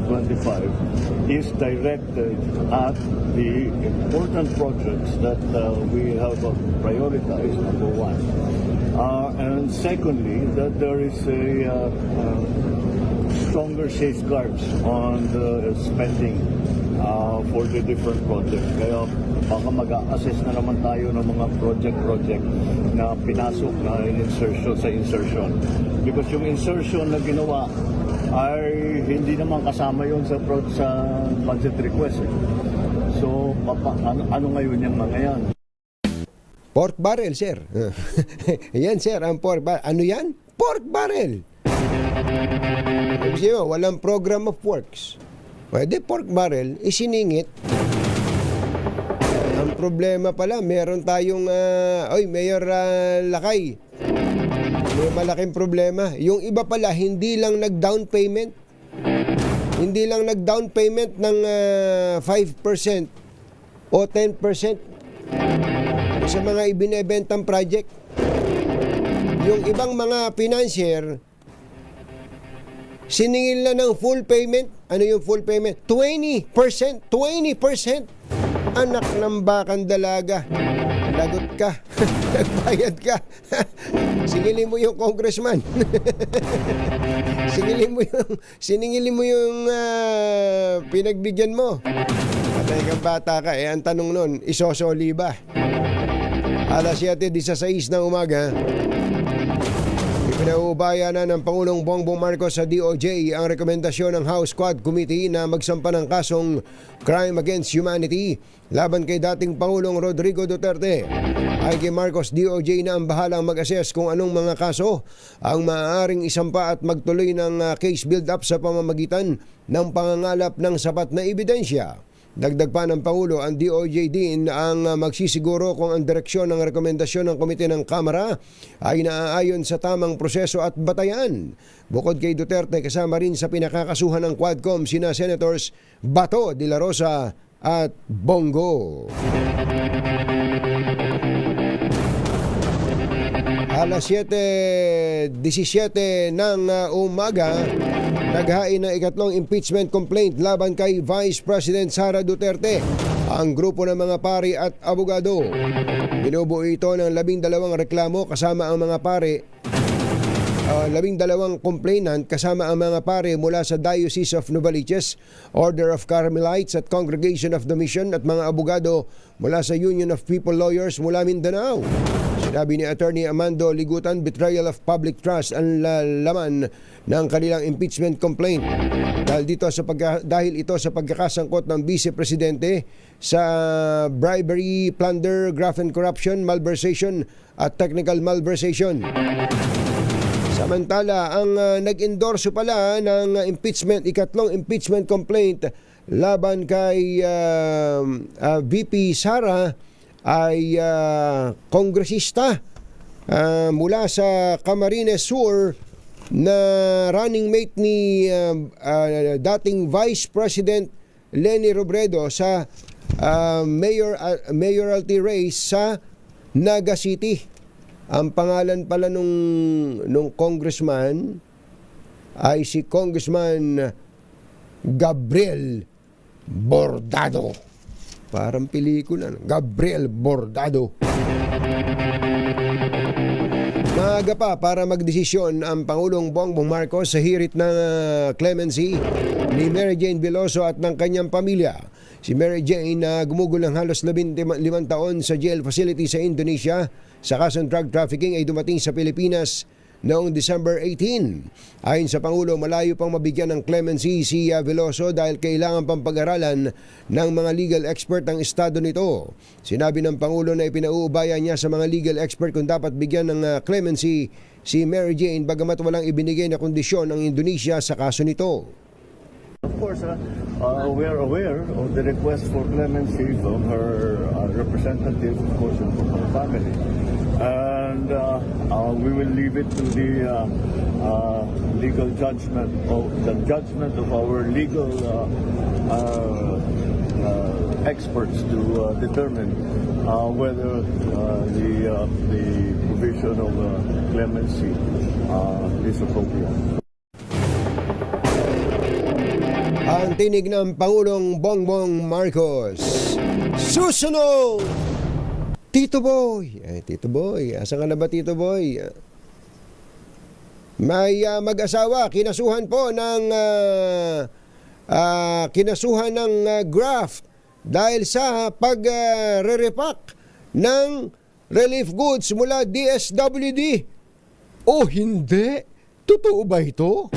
is directed at the important projects that we have prioritized, number one. And secondly, that there is a stronger safeguards on the spending for the different projects. Kaya baka mag-assess na naman tayo ng mga project na pinasok na insertion. Because yung insertion na ginawa ay hindi naman kasama yun sa budget request. So, ano ngayon yung mga yan? Pork barrel, sir. Yan, sir, ang pork barrel. Ano yan? Pork barrel. Kasi walang program of works. Pwede pork barrel, isiningit. Ang problema pala, meron tayong, Mayor Lakay. May malaking problema. Yung iba pala, hindi lang nag-down payment. Hindi lang nag-down payment ng 5% o 10%. Sa mga ibinebentang project. Yung ibang mga financier siningil na ng full payment. Ano yung full payment? 20%. 20%. Anak ng bakang dalaga. Lagot ka. Nagbayad ka. Singilin mo yung congressman. Siningilin mo yung pinagbigyan mo. Patay kang bata ka. Ang tanong nun, isosoli ba? Alas 7:16 ng umaga. Ito Pinaubaya na ng Pangulong Bongbong Marcos sa DOJ ang rekomendasyon ng House Quad Committee na magsampa ng kasong Crime Against Humanity laban kay dating Pangulong Rodrigo Duterte. Ay kay Marcos, DOJ na ang bahalang mag-assess kung anong mga kaso ang maaaring isampa at magtuloy ng case build-up sa pamamagitan ng pangangalap ng sapat na ebidensya. Dagdag pa ng Pangulo, ang DOJ din ang magsisiguro kung ang direksyon ng rekomendasyon ng Komite ng Kamara ay naaayon sa tamang proseso at batayan. Bukod kay Duterte, kasama rin sa pinakakasuhan ng Quadcom sina Senators Bato, De La Rosa at Bongo. Alas 7:17 ng umaga, naghain ng ikatlong impeachment complaint laban kay Vice President Sara Duterte ang grupo ng mga pari at abogado. Binubuo ito ng 12 reklamo kasama ang mga pari, 12 complainant kasama ang mga pari mula sa Diocese of Novaliches, Order of Carmelites at Congregation of the Mission at mga abogado mula sa Union of People Lawyers mula Mindanao. Sinabi ni Attorney Amando Ligutan, betrayal of public trust ang laman ng kanilang impeachment complaint. Dahil ito sa pagkakasangkot ng Vice Presidente sa bribery, plunder, graft and corruption, malversation at technical malversation. Samantala, ang nag-endorso pala ng ikatlong impeachment complaint laban kay VP Sara ay kongresista mula sa Camarines Sur na running mate ni dating Vice President Leni Robredo sa mayoralty race sa Naga City. Ang pangalan pala nung congressman ay si Congressman Gabriel Bordado. Parang pelikula, Gabriel Bordado. Maaga pa para magdesisyon ang Pangulong Bongbong Marcos sa hirit ng clemency ni Mary Jane Veloso at ng kanyang pamilya. Si Mary Jane na gumugol ng halos 15 taon sa jail facility sa Indonesia sa kasong drug trafficking ay dumating sa Pilipinas noong December 18. Ayon sa Pangulo, malayo pang mabigyan ng clemency si Veloso dahil kailangan pang pag-aralan ng mga legal expert ang estado nito. Sinabi ng Pangulo na ipinauubaya niya sa mga legal expert kung dapat bigyan ng clemency si Mary Jane bagamat walang ibinigay na kondisyon ang Indonesia sa kaso nito. Of course, we are aware of the request for clemency from her representative, of course, and from her family. And we will leave it to the legal judgment of our legal experts to determine whether the provision of clemency is appropriate. Ang tinig ng Pangulong Bongbong Marcos. Susunod! Tito Boy. Tito Boy. Asan ka na ba, Tito Boy? May mag-asawa. Kinasuhan po ng graft dahil sa pag-re-repack ng relief goods mula DSWD. O hindi? Totoo ba ito?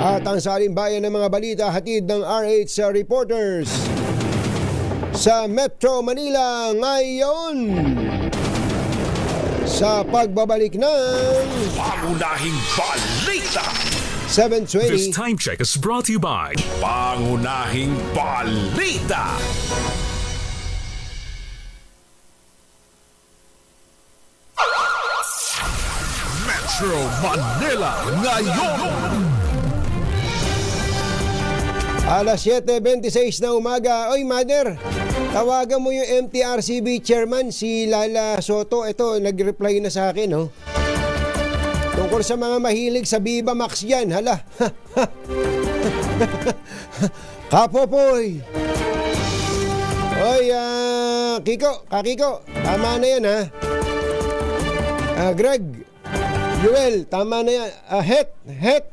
At ang salimbayan ng mga balita hatid ng RH reporters sa Metro Manila ngayon sa pagbabalik ng Pangunahing Balita. 7:20. This time check is brought to you by Pangunahing Balita. Metro Manila ngayon. Alas 7:26 na umaga. Oy, Mother, tawagan mo yung MTRCB chairman, si Lala Soto. Ito, nag-reply na sa akin, no? Tungkol sa mga mahilig sa Viva Max yan, hala. Kapopoy. Oy, Kakiko, tama na yan, ha? Greg, Joel, tama na yan. Het.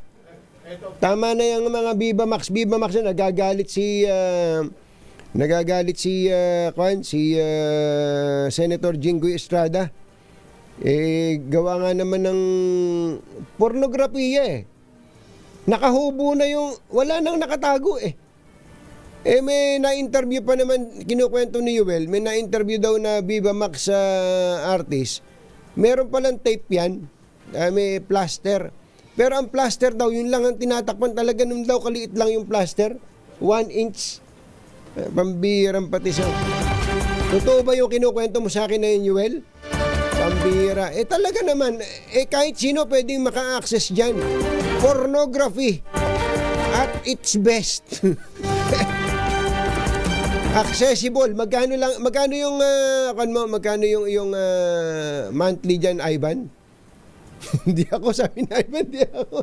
Tama na yung mga Viva Max na nagagalit si Senator Jinggoy Estrada. Gawa nga naman ng pornografiya eh. Nakahubo na yung, wala nang nakatago eh. May na-interview pa naman, kinukwento ni Yuel, may na-interview daw na Viva Max artist. Meron palang tape yan, may plaster. Pero ang plaster daw, yun lang ang tinatakpan talaga, nung daw kaliit lang yung plaster. 1 inch. Pambirang pati siya. Totoo ba yung kinukwento mo sa akin na yun, Yuel? Pambira. Talaga naman, kahit sino pwedeng maka-access dyan. Pornography at its best. Accessible. Magkano yung monthly diyan, Ivan? Hindi ako, sabi ni Ivan, hindi ako.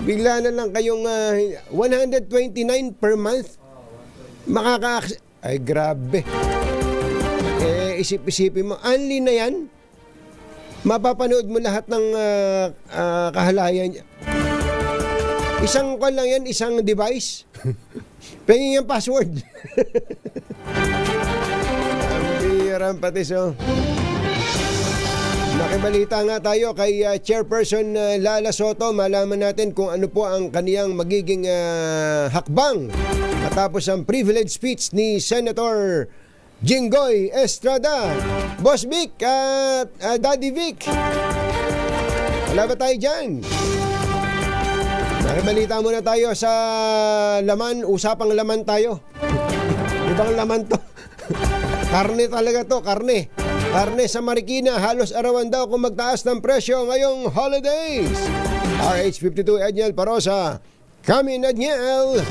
Bigla na lang kayong 129 per month. Makaka-access. Ay, grabe. Isip-isipin mo, only na yan. Mapapanood mo lahat ng kahalayan niya. Isang call lang yan, isang device. Pengin yung password. Ang biran pati so. Nakibalita nga tayo kay Chairperson Lala Soto. Malaman natin kung ano po ang kaniyang magiging hakbang matapos ang privilege speech ni Senator Jinggoy Estrada. Boss Vic at Daddy Vic, wala ba tayo dyan? Nakibalita muna tayo sa laman, usapang laman tayo. Ibang laman to. Karne talaga to, karne. Karne sa Marikina, halos arawan daw kung magtaas ng presyo ngayong holidays. RH52 Edniel Parosa. Kami Edniel.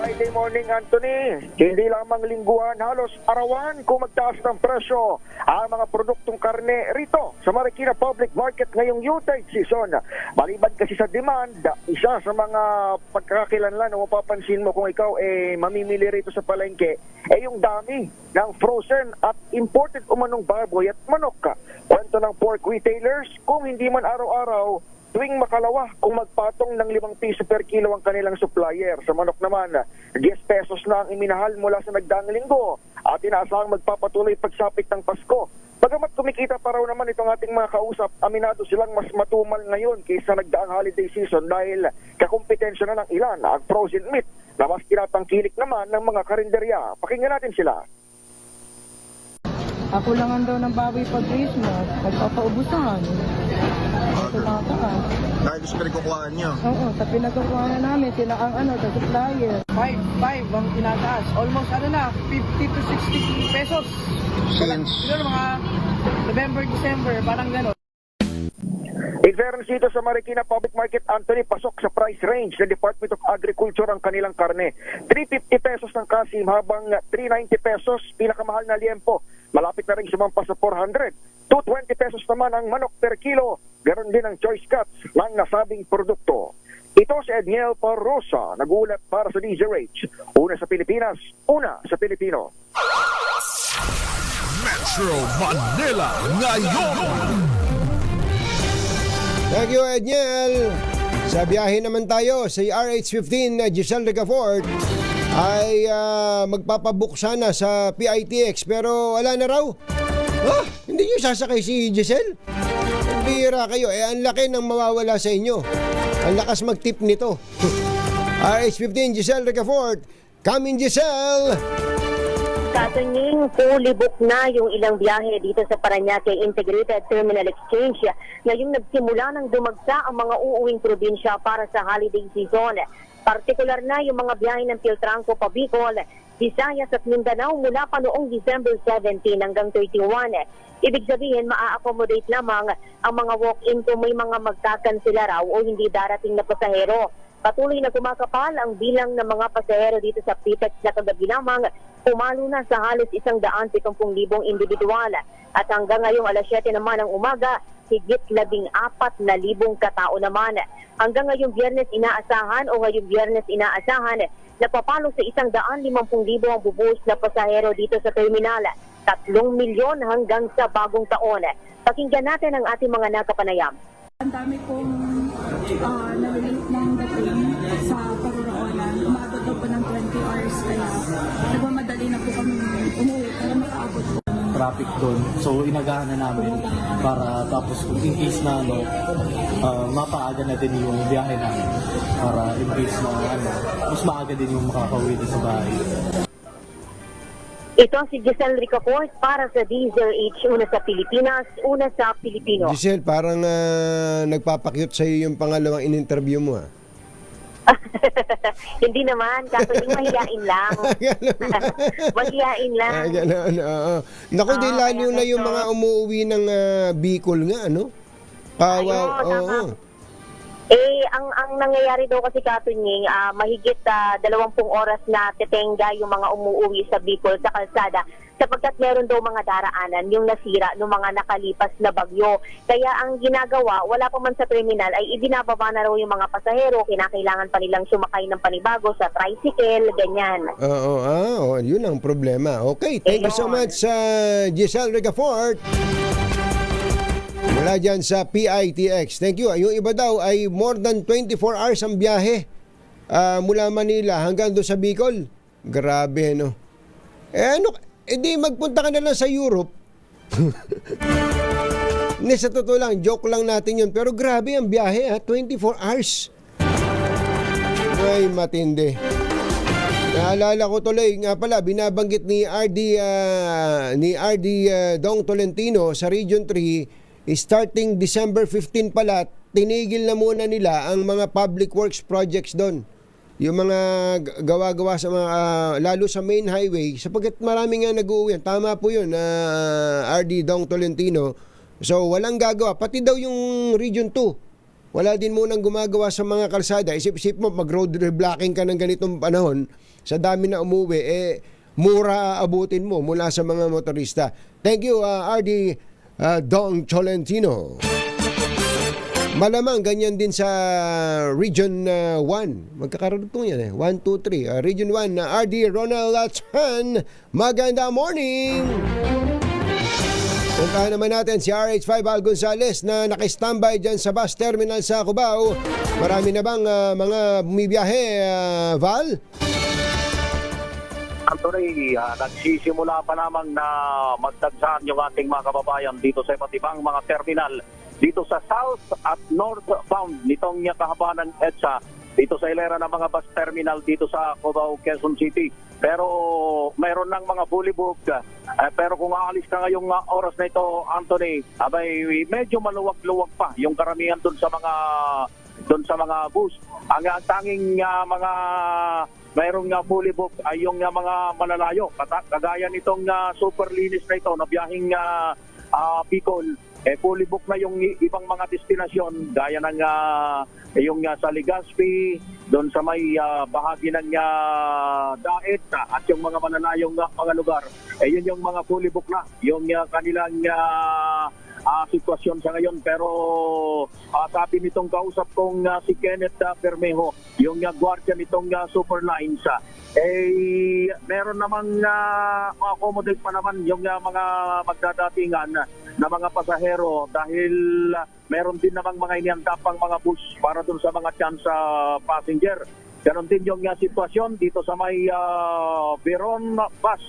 Friday morning, Anthony. Hindi lamang lingguhan, halos arawan kung magtaas ng presyo ang mga produktong karne rito sa Marikina Public Market ngayong Yuletide season. Maliban kasi sa demand, isa sa mga pagkakakilanlan na mapapansin mo kung ikaw mamimili rito sa palengke yung dami ng frozen at imported umanong baboy at manok. Kwento ng pork retailers, kung hindi man araw-araw, tuwing makalawa kung magpatong ng 5 piso per kilo ang kanilang supplier. Sa manok naman, 10 pesos na ang iminahal mula sa nagdaang linggo at inaasahang magpapatuloy pagsapit ng Pasko. Bagamat kumikita pa raw naman itong ating mga kausap, aminado silang mas matumal ngayon kaysa nagdaang holiday season dahil kakumpetensya na ng ilan ang frozen meat na mas tinatangkilik naman ng mga karinderya. Pakinggan natin sila. Ako lang daw ng baboy pag Christmas, magpapaubusan. Ito lang taas. Dahil gusto pinagkukuhaan nyo? Oo, sa pinagkukuhaan na namin, sila ang the supplier. 5 ang tinataas. Almost 50 to 60 pesos. Siguro mga November, December, parang gano'n. In fairness dito sa Marikina Public Market, Anthony, pasok sa price range ng Department of Agriculture ang kanilang karne. 350 pesos ng kasim habang 390 pesos, pinakamahal na liempo. Malapit na rin sumampa sa 400. 220 pesos naman ang manok per kilo. Ganon din ang choice cuts ng nasabing produkto. Ito si Edniel Parosa, nagulat para sa DZRH. Una sa Pilipinas, una sa Pilipino. Metro Manila ngayon. Thank you, Edniel. Sa biyahe naman tayo sa RH15 na Giselle Ricafort ay magpapabook sana sa PITX pero wala na raw. Hindi nyo sasakay si Giselle? Bira kayo. Ang laki ng mawawala sa inyo. Ang lakas mag-tip nito. RH15 Giselle Ricafort. Come in, Giselle! Katunying, fully booked na yung ilang biyahe dito sa Parañaque Integrated Terminal Exchange. Ngayong nagsimula ng dumagsa ang mga uuwing probinsya para sa holiday season. Partikular na yung mga biyahe ng Piltranco pa Bicol, Visayas at Mindanao mula pa noong December 17 hanggang 31. Ibig sabihin, maa-accommodate lamang ang mga walk-in kung may mga magkakansela raw o hindi darating na pasahero. Patuloy na kumakapal ang bilang ng mga pasahero dito sa PTEX na kagabi lamang, pumalo na sa halos 170,000 individual. At hanggang ngayong alas 7 naman ng umaga, higit 14,000 katao naman. Hanggang ngayong Biyernes inaasahan na papalo sa 150,000 ang bubuhos na pasahero dito sa terminal. 3 milyon hanggang sa bagong taon. Pakinggan natin ang ating mga nakapanayam. Ang dami kong nalilate ng dating sa paroroonan. Umabot daw po ng 20 hours kaya nagmamadali na po kami umuwi para traffic doon. So inagahan na namin para tapos in case na mapaaga natin yung biyahe namin para in case na mas maaga din yung makakauwi din sa bahay. Ito si Giselle Ricafort para sa DZRH, una sa Pilipinas, una sa Pilipino. Giselle, parang nagpapakyut sa'yo yung pangalawang in-interview mo, ha? Hindi naman, kasi mahiyain lang. Mahiyain lang. Gano'n, oo. Naku, di lalo na yung mga umuwi ng Bicol nga, ano? Tama. Ang nangyayari daw kasi Katunying, mahigit 20 oras na tetenga yung mga umuwi sa Bicol sa kalsada sapagkat meron daw mga daraanan yung nasira ng mga nakalipas na bagyo. Kaya ang ginagawa, wala pa man sa terminal, ay ibinababa na raw yung mga pasahero, kinakailangan pa nilang sumakay ng panibago sa tricycle, ganyan. Oo, yun ang problema. Okay, thank you so much, Giselle Ricafort. Mula dyan sa PITX. Thank you. Yung iba daw ay more than 24 hours ang biyahe mula Manila hanggang doon sa Bicol. Grabe, no? Di magpunta ka na lang sa Europe. Sa totoo lang, joke lang natin yun. Pero grabe ang biyahe, 24 hours. Ay, matindi. Naalala ko tuloy, nga pala, binabanggit ni RD Dong Tolentino sa Region 3, starting December 15 pala, tinigil na muna nila ang mga public works projects doon. Yung mga gawa-gawa sa mga, lalo sa main highway, sapagkat marami nga nag-uwi. Tama po yun, RD Dong Tolentino. So, walang gagawa. Pati daw yung Region 2. Wala din munang gumagawa sa mga kalsada. Isip-isip mo, mag-road reblocking ka ng ganitong panahon, sa dami na umuwi, mura abutin mo mula sa mga motorista. Thank you, RD Dong Tolentino. Malamang ganyan din sa Region 1. Magkakaroon yan 1, 2, 3. Region 1, RD Ronald Chan. Maganda morning! Puntahan naman natin si RH5 Al Gonzales na nakistambay dyan sa bus terminal sa Cubao. Marami na bang mga bumibiyahe, Val? Anthony, nagsisimula pa naman na magdagsahan yung ating mga kababayan dito sa iba't ibang mga terminal dito sa south at northbound nitong kahabaan ng EDSA dito sa hilera ng mga bus terminal dito sa Cubao, Quezon City. Pero mayroon ng mga bulibog. Pero kung aalis ka ngayong oras na ito, Anthony, medyo maluwag-luwag pa yung karamihan doon sa mga bus. Ang tanging mga mayroong bulibog ay yung mga malalayo. Kagaya nitong super linis na ito na biyaheng Bicol. Fully book na yung ibang mga destinasyon gaya ng yung sa Legazpi, doon sa may bahagi ng Daet at yung mga malalayong mga lugar. Yun yung mga fully book na yung kanilang sitwasyon sa ngayon. Pero sabi nitong kausap kong si Kenneth Permejo, yung gwardiya nitong Superlines, meron namang accommodate pa naman yung mga magdadatingan na mga pasahero dahil meron din namang mga inihandapang mga bus para dun sa mga chance passenger. Ganon din yung sitwasyon dito sa may Veron bus.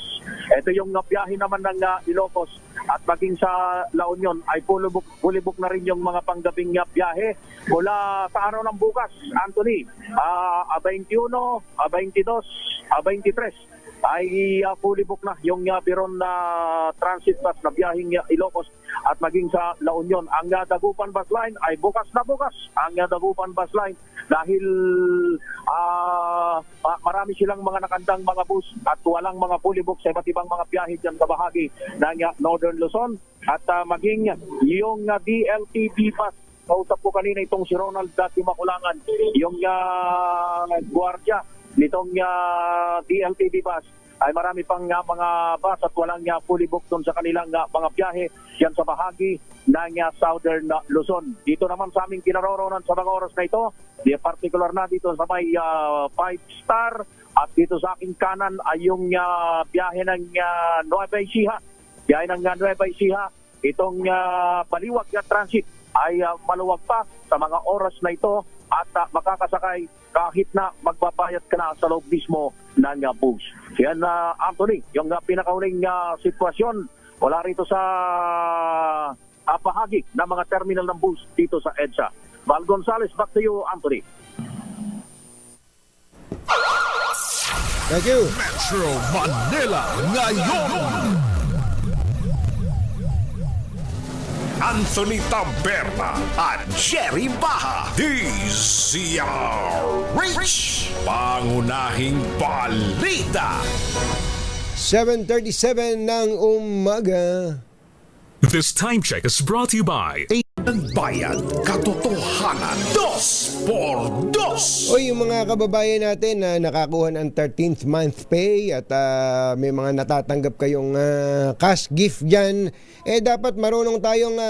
Ito yung biyahe naman ng Ilocos at maging sa La Union ay fully book na rin yung mga panggabing biyahe mula sa araw ng bukas, Anthony. 21, 22, 23 ay fully book na yung Veron transit bus na biyaheng Ilocos at maging sa La Union. Ang Dagupan bus line ay bukas na bukas ang Dagupan bus line dahil marami silang mga nakandang mga bus at walang mga fully book sa iba't ibang mga biyahe dyan sa bahagi ng Northern Luzon at maging yung DLTV bus. Kausap ko kanina itong si Ronald Dati Makulangan, yung gwardiya nitong DLTV bus ay marami pang mga bus at walang fully booked doon sa kanilang mga biyahe yan sa bahagi ng Southern Luzon. Dito naman sa aming kinaroroonan sa mga oras na ito, particular na dito sa may 5-star at dito sa aking kanan ay yung biyahe ng Nueva Ecija. Biyahe ng Nueva Ecija, itong baliwag na transit ay maluwag pa sa mga oras na ito at makakasakay kahit na magbabayad ka na sa loob mismo ng bus. Yan, Anthony, yung pinakauling sitwasyon Wala rito sa pahagi ng mga terminal ng bus dito sa EDSA. Val Gonzales, back to you, Anthony. Thank you. Metro Manila ngayon. Anthony Taberna at Jerry Baha. DZRH. Pangunahing balita. 7:37 ng umaga. This time check is brought to you by Bayan, Katotohanan, 2x2. O yung mga kababayan natin na nakakuha ng 13th month pay at may mga natatanggap kayong cash gift dyan, dapat marunong tayong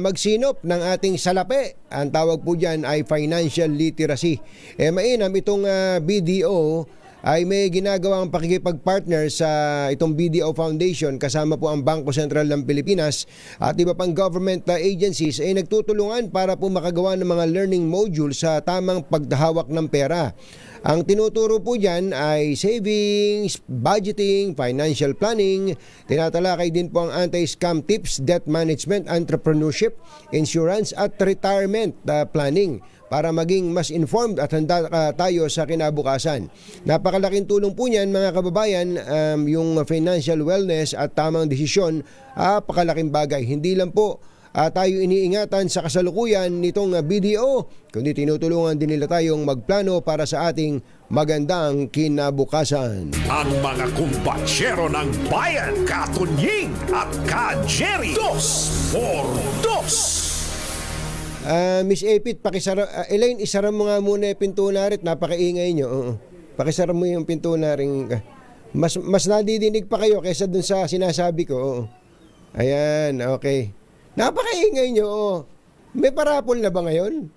magsinop ng ating salapi. Ang tawag po dyan ay financial literacy. Mainam itong BDO ay may ginagawang pakikipag-partner sa itong BDO Foundation kasama po ang Bangko Sentral ng Pilipinas at iba pang government agencies ay nagtutulungan para po makagawa ng mga learning module sa tamang pagdahawak ng pera. Ang tinuturo po dyan ay savings, budgeting, financial planning. Tinatalakay din po ang anti-scam tips, debt management, entrepreneurship, insurance at retirement planning para maging mas informed at handa tayo sa kinabukasan. Napakalaking tulong po niyan mga kababayan, yung financial wellness at tamang desisyon, napakalaking bagay. Hindi lang po tayo iniingatan sa kasalukuyan nitong BDO, kundi tinutulungan din nila tayong magplano para sa ating magandang kinabukasan. Ang mga kumbatsero ng bayan, Katunying at Ka-Jerry, 2x2. Miss Epit, Elaine, isara mo nga muna yung pinto na rin. Napakaingay nyo. Oo. Pakisara mo yung pinto na rin. Mas nadidinig pa kayo kaysa dun sa sinasabi ko. Oo. Ayan, okay. Napakaingay nyo. Oo. May parapol na ba ngayon?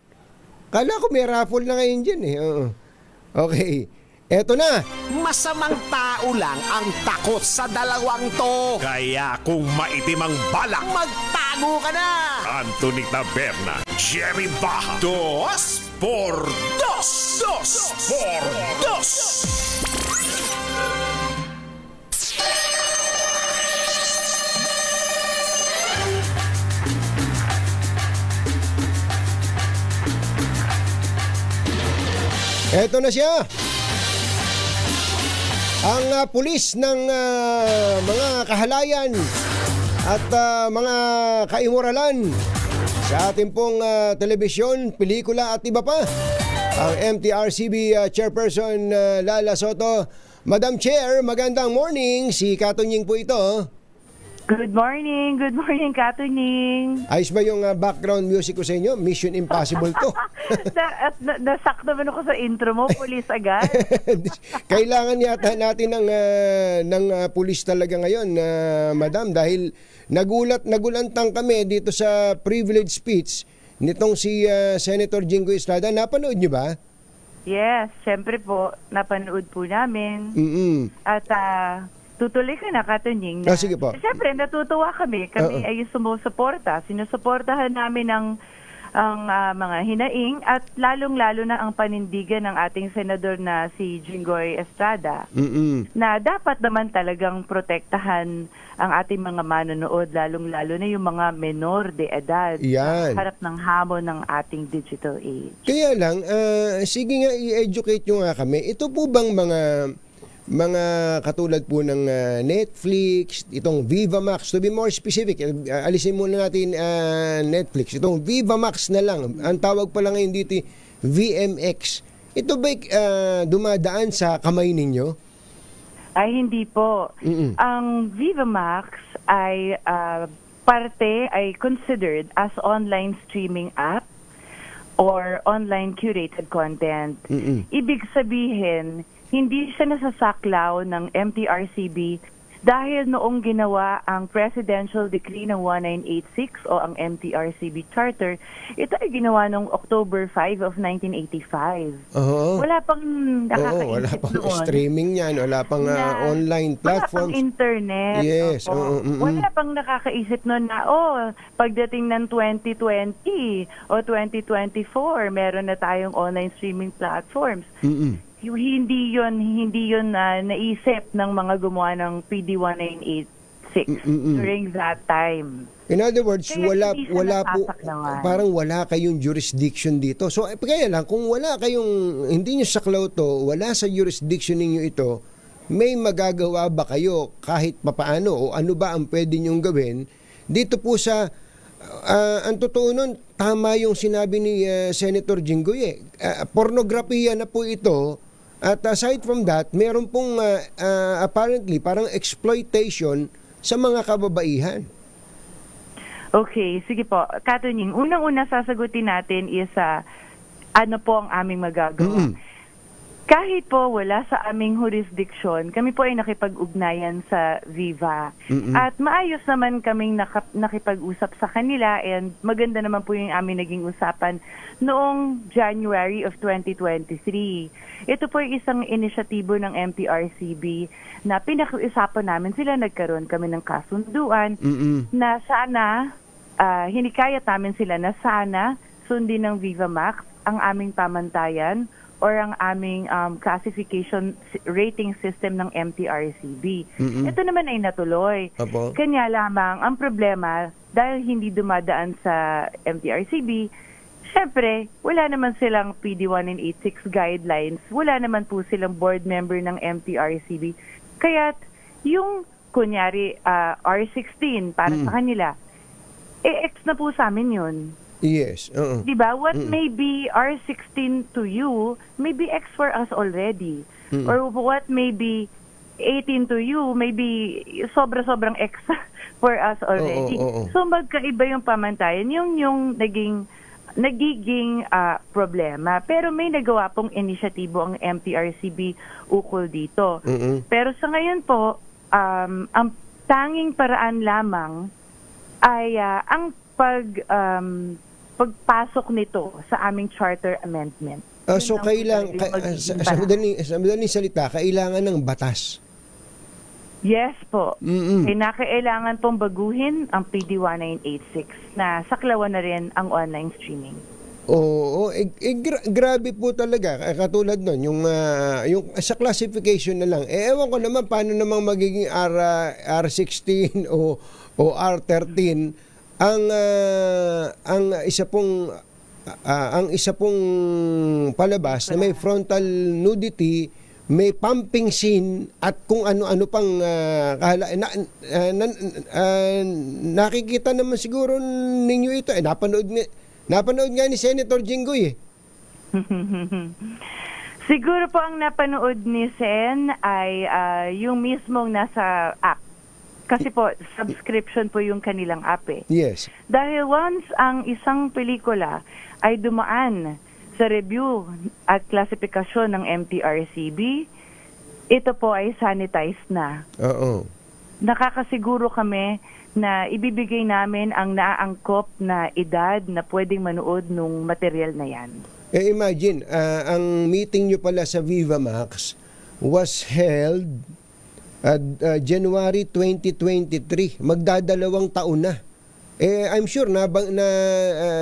Kala ko may raffle na ngayon dyan eh. Oo. Okay. Eto na. Masamang tao lang ang takot sa dalawang to. Kaya kung maitim ang balak, magtago ka na. Anthony Taberna, Jerry Baha, 2x2. 2x2. Eto na siya. Ang pulis ng mga kahalayan at mga kaimoralan sa ating pong telebisyon, pelikula at iba pa. Ang MTRCB Chairperson Lala Soto. Madam Chair, magandang morning. Si Katunying po ito. Good morning Katunying. Ayos ba yung background music ko sa inyo? Mission Impossible to. Nasakto naman ako sa intro mo, police agad. Kailangan yata natin ng pulis talaga ngayon, madam, dahil nagulantang kami dito sa privilege speech nitong si Senator Jingo Estrada. Napanood niyo ba? Yes, syempre po, napanood po namin. At tutuloy ka na, Katunying. Sige po. Siyempre, natutuwa kami. Kami ay sumusuporta. Sinusuportahan namin ang mga hinaing at lalong-lalo na ang panindigan ng ating senador na si Jinggoy Estrada na dapat naman talagang protektahan ang ating mga manonood, lalong-lalo na yung mga menor de edad. Yan. Harap ng hamon ng ating digital age. Kaya lang, sige nga, i-educate nyo nga kami. Ito po bang mga katulad po ng Netflix, itong Viva Max, to be more specific, alisin muna natin Netflix, itong Viva Max na lang, ang tawag pa lang ngayon dito VMX, ito ba dumadaan sa kamay ninyo? Ay hindi po. Ang Viva Max ay considered as online streaming app or online curated content. Ibig sabihin, hindi siya nasasaklaw ng MTRCB dahil noong ginawa ang Presidential Decree ng 1986 o ang MTRCB Charter, ito ay ginawa noong October 5 of 1985. Wala pang nakakaisip wala pang noon. Streaming yan, wala pang online platforms. Wala pang internet. Yes. Wala pang nakakaisip noon na, pagdating ng 2020 o 2024, meron na tayong online streaming platforms. Hindi yun naisip ng mga gumawa ng PD 1986 during that time. In other words, Kaya hindi siya wala po, nasasaklawan. parang wala kayong jurisdiction dito. So, kaya lang, kung wala kayong, hindi nyo saklaw to, wala sa jurisdiction ninyo ito, may magagawa ba kayo kahit papaano o ano ba ang pwede nyong gawin dito po sa, ang totoo nun, tama yung sinabi ni Senator Jinggoy pornografiya na po ito. At aside from that, meron pong apparently parang exploitation sa mga kababaihan. Okay, sige po. Katunying, unang-una sasagutin natin is ano po ang aming magagawa. Kahit po wala sa aming jurisdiction, kami po ay nakipag-ugnayan sa Viva. At maayos naman kaming nakipag-usap sa kanila and maganda naman po yung aming naging usapan noong January of 2023. Ito po ay isang inisyatibo ng MPRCB na pinag-usapan namin sila, nagkaroon kami ng kasunduan na sana, hinikayat namin sila na sana sundin ng Viva Max ang aming pamantayan or ang aming classification rating system ng MTRCB. Ito naman ay natuloy. Kanya lamang, ang problema, dahil hindi dumadaan sa MTRCB, syempre, wala naman silang PD 1986 guidelines, wala naman po silang board member ng MTRCB. Kaya't yung, kunyari, R16 para sa kanila, X na po sa amin yun. Yes. Diba? What may be R16 to you, may be X for us already. Or what may be 18 to you, may be sobrang X for us already. So magkaiba yung pamantayan, yung nagiging problema. Pero may nagawa pong inisyatibo ang MTRCB ukol dito. Pero sa ngayon po, ang tanging paraan lamang ay ang pagpasok nito sa aming charter amendment. So sa madaling salita, kailangan ng batas. Yes po. Kailangan pong baguhin ang PD 1986 na saklawan na rin ang online streaming. Oo, grabe po talaga. Katulad nun, yung sa classification na lang. Ewan ko naman paano namang magiging R16 o R13 ang isa pong palabas na may frontal nudity, may pumping scene at kung ano-ano pang nakikita naman siguro ninyo ito. Napanood nga ni Senator Jinggoy Siguro po ang napanood ni Sen ay yung mismong nasa app. Kasi po, subscription po yung kanilang app Yes. Dahil once ang isang pelikula ay dumaan sa review at klasifikasyon ng MTRCB, ito po ay sanitized na. Nakakasiguro kami na ibibigay namin ang naaangkop na edad na pwedeng manood nung material na yan. Imagine, ang meeting nyo pala sa Viva Max was held January 2023. Magdadalawang taon na. I'm sure na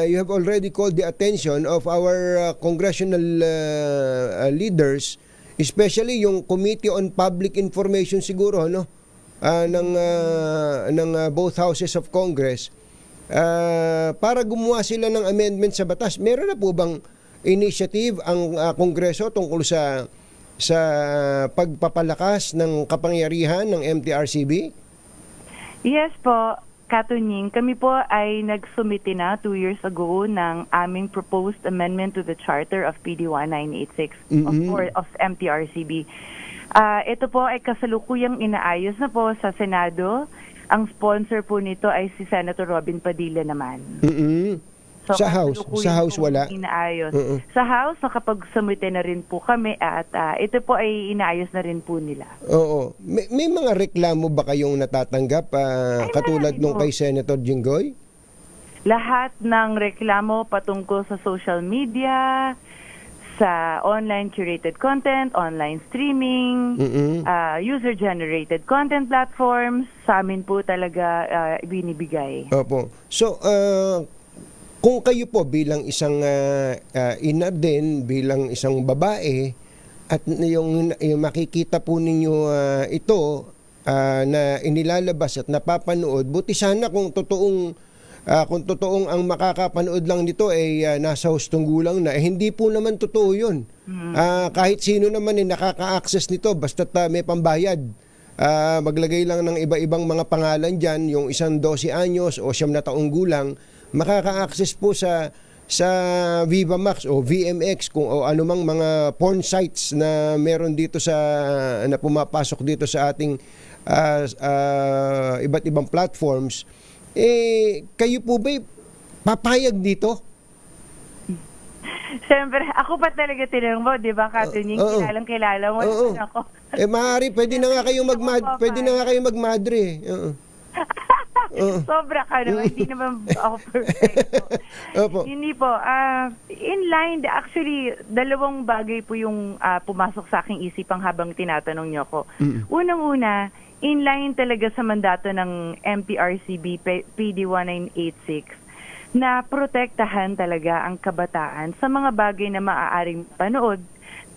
you have already called the attention of our congressional leaders, especially yung Committee on Public Information siguro ng both houses of Congress, para gumawa sila ng amendment sa batas. Meron na po bang initiative ang Kongreso tungkol sa pagpapalakas ng kapangyarihan ng MTRCB? Yes po, Katunying. Kami po ay nagsumite na 2 years ago ng aming proposed amendment to the Charter of PD 1986 of MTRCB. Ito po ay kasalukuyang inaayos na po sa Senado. Ang sponsor po nito ay si Senator Robin Padilla naman. So, sa House wala. Inaayos. Sa House, nakapag-sumite na rin po kami at ito po ay inaayos na rin po nila. Oo. May mga reklamo ba kayong natatanggap katulad nung kay Senator Jinggoy? Lahat ng reklamo patungkol sa social media, sa online curated content, online streaming, user-generated content platforms, sa amin po talaga binibigay. Opo. So, kung kayo po bilang isang ina din, bilang isang babae, at yung makikita po ninyo ito, na inilalabas at napapanood, buti sana kung totoong ang makakapanood lang nito ay nasa hustong gulang na, hindi po naman totoo yun. Kahit sino naman nakaka-access nito basta't may pambayad. Maglagay lang ng iba-ibang mga pangalan dyan, yung isang 12 anyos o 9 na taong gulang, makaka-access po sa Viva Max o VMX o anumang mga porn sites na meron dito na pumapasok dito sa ating iba't ibang platforms. Kayo po ba papayag dito? Siyempre, ako pa talaga tinanong mo, di ba, Katunying? Kilalang-kilala mo. Ako. Maaari, pwede na nga kayong magmadre. Sobra ka naman. Hindi naman ako perfecto. Hindi po. In line, actually, dalawang bagay po yung pumasok sa aking isipang habang tinatanong niyo ako. Unang-una, in line talaga sa mandato ng MTRCB PD 1986 na protektahan talaga ang kabataan sa mga bagay na maaaring panood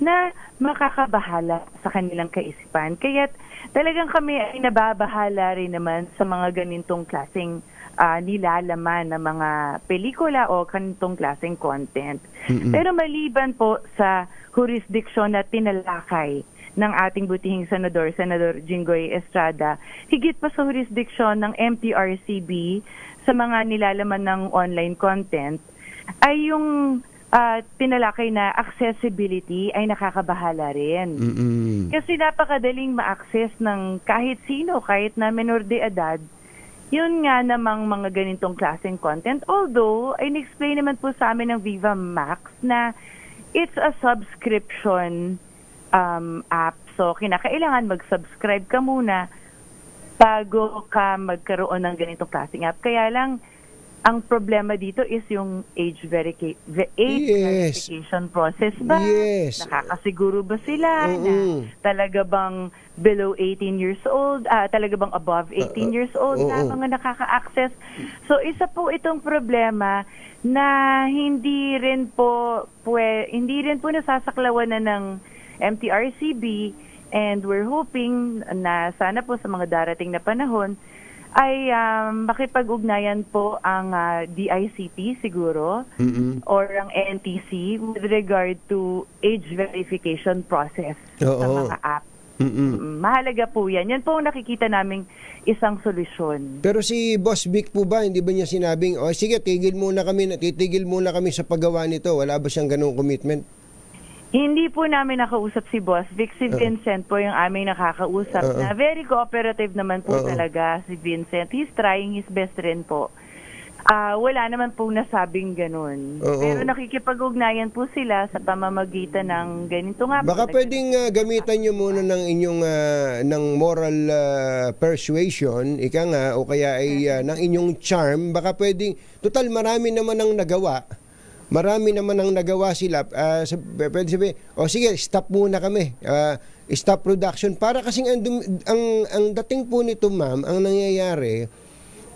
na makakabahala sa kanilang kaisipan. Kaya't talagang kami ay nababahala rin naman sa mga ganitong klaseng nilalaman na mga pelikula o ganitong klaseng content. Pero maliban po sa jurisdiksyon na tinalakay ng ating butihing Senador Jinggoy Estrada, higit pa sa jurisdiksyon ng MTRCB sa mga nilalaman ng online content, ay yung tinalakay na accessibility ay nakakabahala rin. Kasi napakadaling ma-access ng kahit sino, kahit na menor de edad, yun nga namang mga ganitong klaseng content. Although, ay in-explain naman po sa amin ng Viva Max na it's a subscription app. So, kinakailangan mag-subscribe ka muna bago ka magkaroon ng ganitong klaseng app. Kaya lang, ang problema dito is yung age verification process ba? Yes. Nakakasiguro ba sila na talaga bang below 18 years old, talaga bang above 18 years old na mga nakaka-access? So isa po itong problema na hindi rin po nasasaklawan na ng MTRCB, and we're hoping na sana po sa mga darating na panahon ay makipag-ugnayan po ang DICT siguro or ang NTC with regard to age verification process sa mga app. Mahalaga po yan. Yan po ang nakikita naming isang solusyon. Pero si Boss Vic po ba, hindi ba niya sinabing, sige, titigil muna kami sa paggawa nito? Wala ba siyang ganung commitment? Hindi po namin nakausap si Boss Vic. Si Vincent po yung aming nakakausap na very cooperative naman po talaga si Vincent. He's trying his best rin po. Wala naman po nasabing ganun. Pero nakikipag-ugnayan po sila sa pamamagitan ng ganito nga. Baka pwedeng gamitan nyo muna ng inyong ng moral persuasion, ika nga, o kaya ay ng inyong charm. Baka pwedeng, total marami naman ang nagawa sila. Pwede sabihin, sige, stop muna kami. Stop production. Para kasing ang dating po nito, ma'am, ang nangyayari,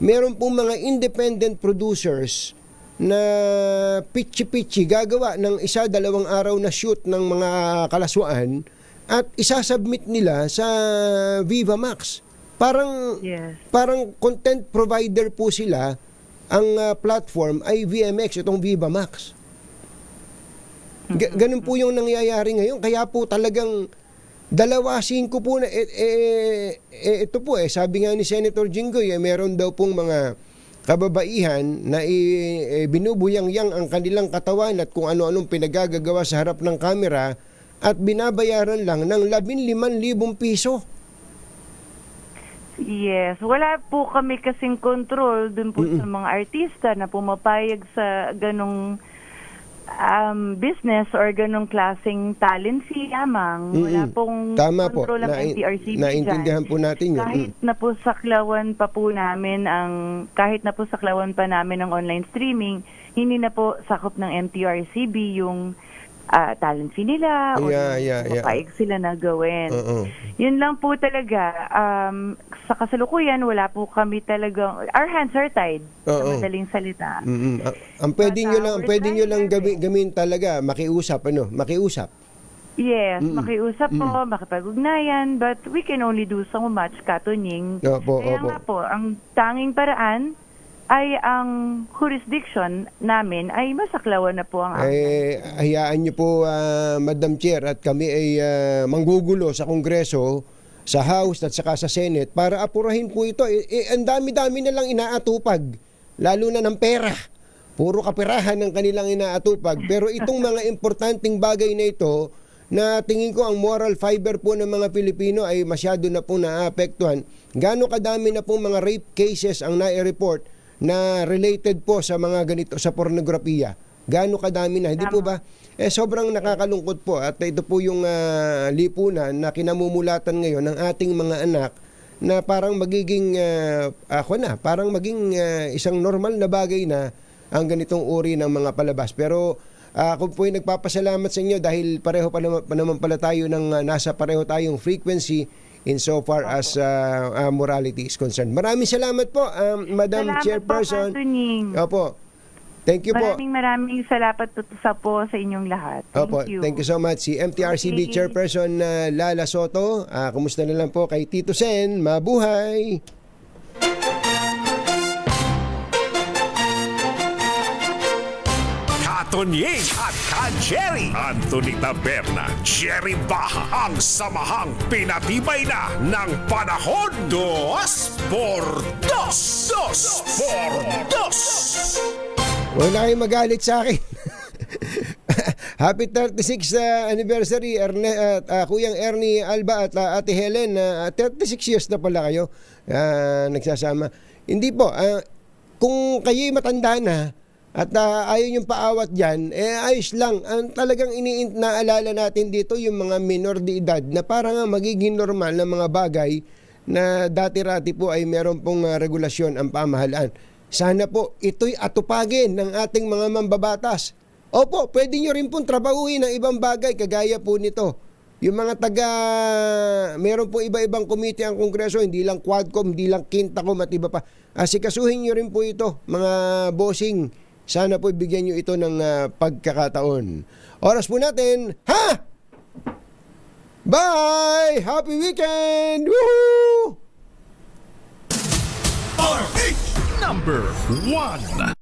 meron pong mga independent producers na pitchy-pitchy gagawa ng 1-2 araw na shoot ng mga kalaswaan at isasubmit nila sa Viva Max. Parang content provider po sila. Ang platform ay VMX, itong Viva Max. Ganun po yung nangyayari ngayon. Kaya po talagang 2-5 po na ito po sabi nga ni Senator Jinggoy, meron daw pong mga kababaihan na binubuyang-yang ang kanilang katawan at kung ano-anong pinagagagawa sa harap ng kamera at binabayaran lang ng 15,000 piso. Yes, wala po kami kasing control dun po sa mga artista na pumapayag sa ganong business or ganong klaseng talent fee lamang. Wala pong control ng MTRCB. Naintindihan po natin yun. Kahit na po saklawan pa namin ang online streaming, hindi na po sakop ng MTRCB yung talent fee nila o mapayag sila na gawin. Yun lang po talaga. Sa kasalukuyan, wala po kami talagang, our hands are tied sa madaling salita. Ang pwede nyo lang gawin talaga, makiusap. Yes, makiusap po, makipag-ugnayan, but we can only do so much, Katunying. Opo, Kaya opo. nga po, ang tanging paraan ay ang jurisdiction namin ay masaklawan na po ang Hayaan niyo po, Madam Chair, at kami ay manggugulo sa Kongreso, sa House at saka sa Senate para apurahin po ito. Ang dami-dami na lang inaatupag, lalo na ng pera. Puro kaperahan ng kanilang inaatupag. Pero itong mga importanteng bagay na ito, na tingin ko ang moral fiber po ng mga Pilipino ay masyado na pong naapektuhan. Gaano kadami na pong mga rape cases ang nai-report na related po sa mga ganito, sa pornografiya. Gaano kadami na, hindi po ba? Sobrang nakakalungkot po at ito po yung lipunan na kinamumulatan ngayon ng ating mga anak na parang magiging, parang maging isang normal na bagay na ang ganitong uri ng mga palabas. Pero ako po yung nagpapasalamat sa inyo dahil pareho pa naman pala tayo nasa pareho tayong frequency insofar as morality is concerned. Maraming salamat po, Madam Chairperson. Opo. Thank you po. Maraming salamat po sa inyong lahat. Thank you so much. Si MTRCB Chairperson Lala Soto. Kumusta na lang po kay Tito Sen? Mabuhay! Tonying at Jerry Anthony Taberna, Jerry Baha, ang samahang pinatibay na ng panahon. 2x2. 2x2. Wala kayong magalit sa akin. Happy 36th anniversary, Kuyang Ernie Alba at Ate Helen. 36 years na pala kayo nagsasama. Hindi po, kung kayo'y matanda na, at ayaw yung paawat dyan, ayos lang. Ang talagang naalala natin dito yung mga minor de edad na parang magiging normal na mga bagay na dati-rati po ay meron pong regulasyon ang pamahalaan. Sana po ito'y atupagin ng ating mga mambabatas. Opo, pwede nyo rin pong trabahuin ng ibang bagay kagaya po nito. Yung mga meron po iba-ibang komite ang Kongreso, hindi lang Quadcom, hindi lang Quintacom at iba pa. Asikasuhin nyo rin po ito, mga bossing. Sana po bigyan nyo ito ng pagkakataon. Oras po natin, Bye! Happy weekend! Woohoo! RH number 1.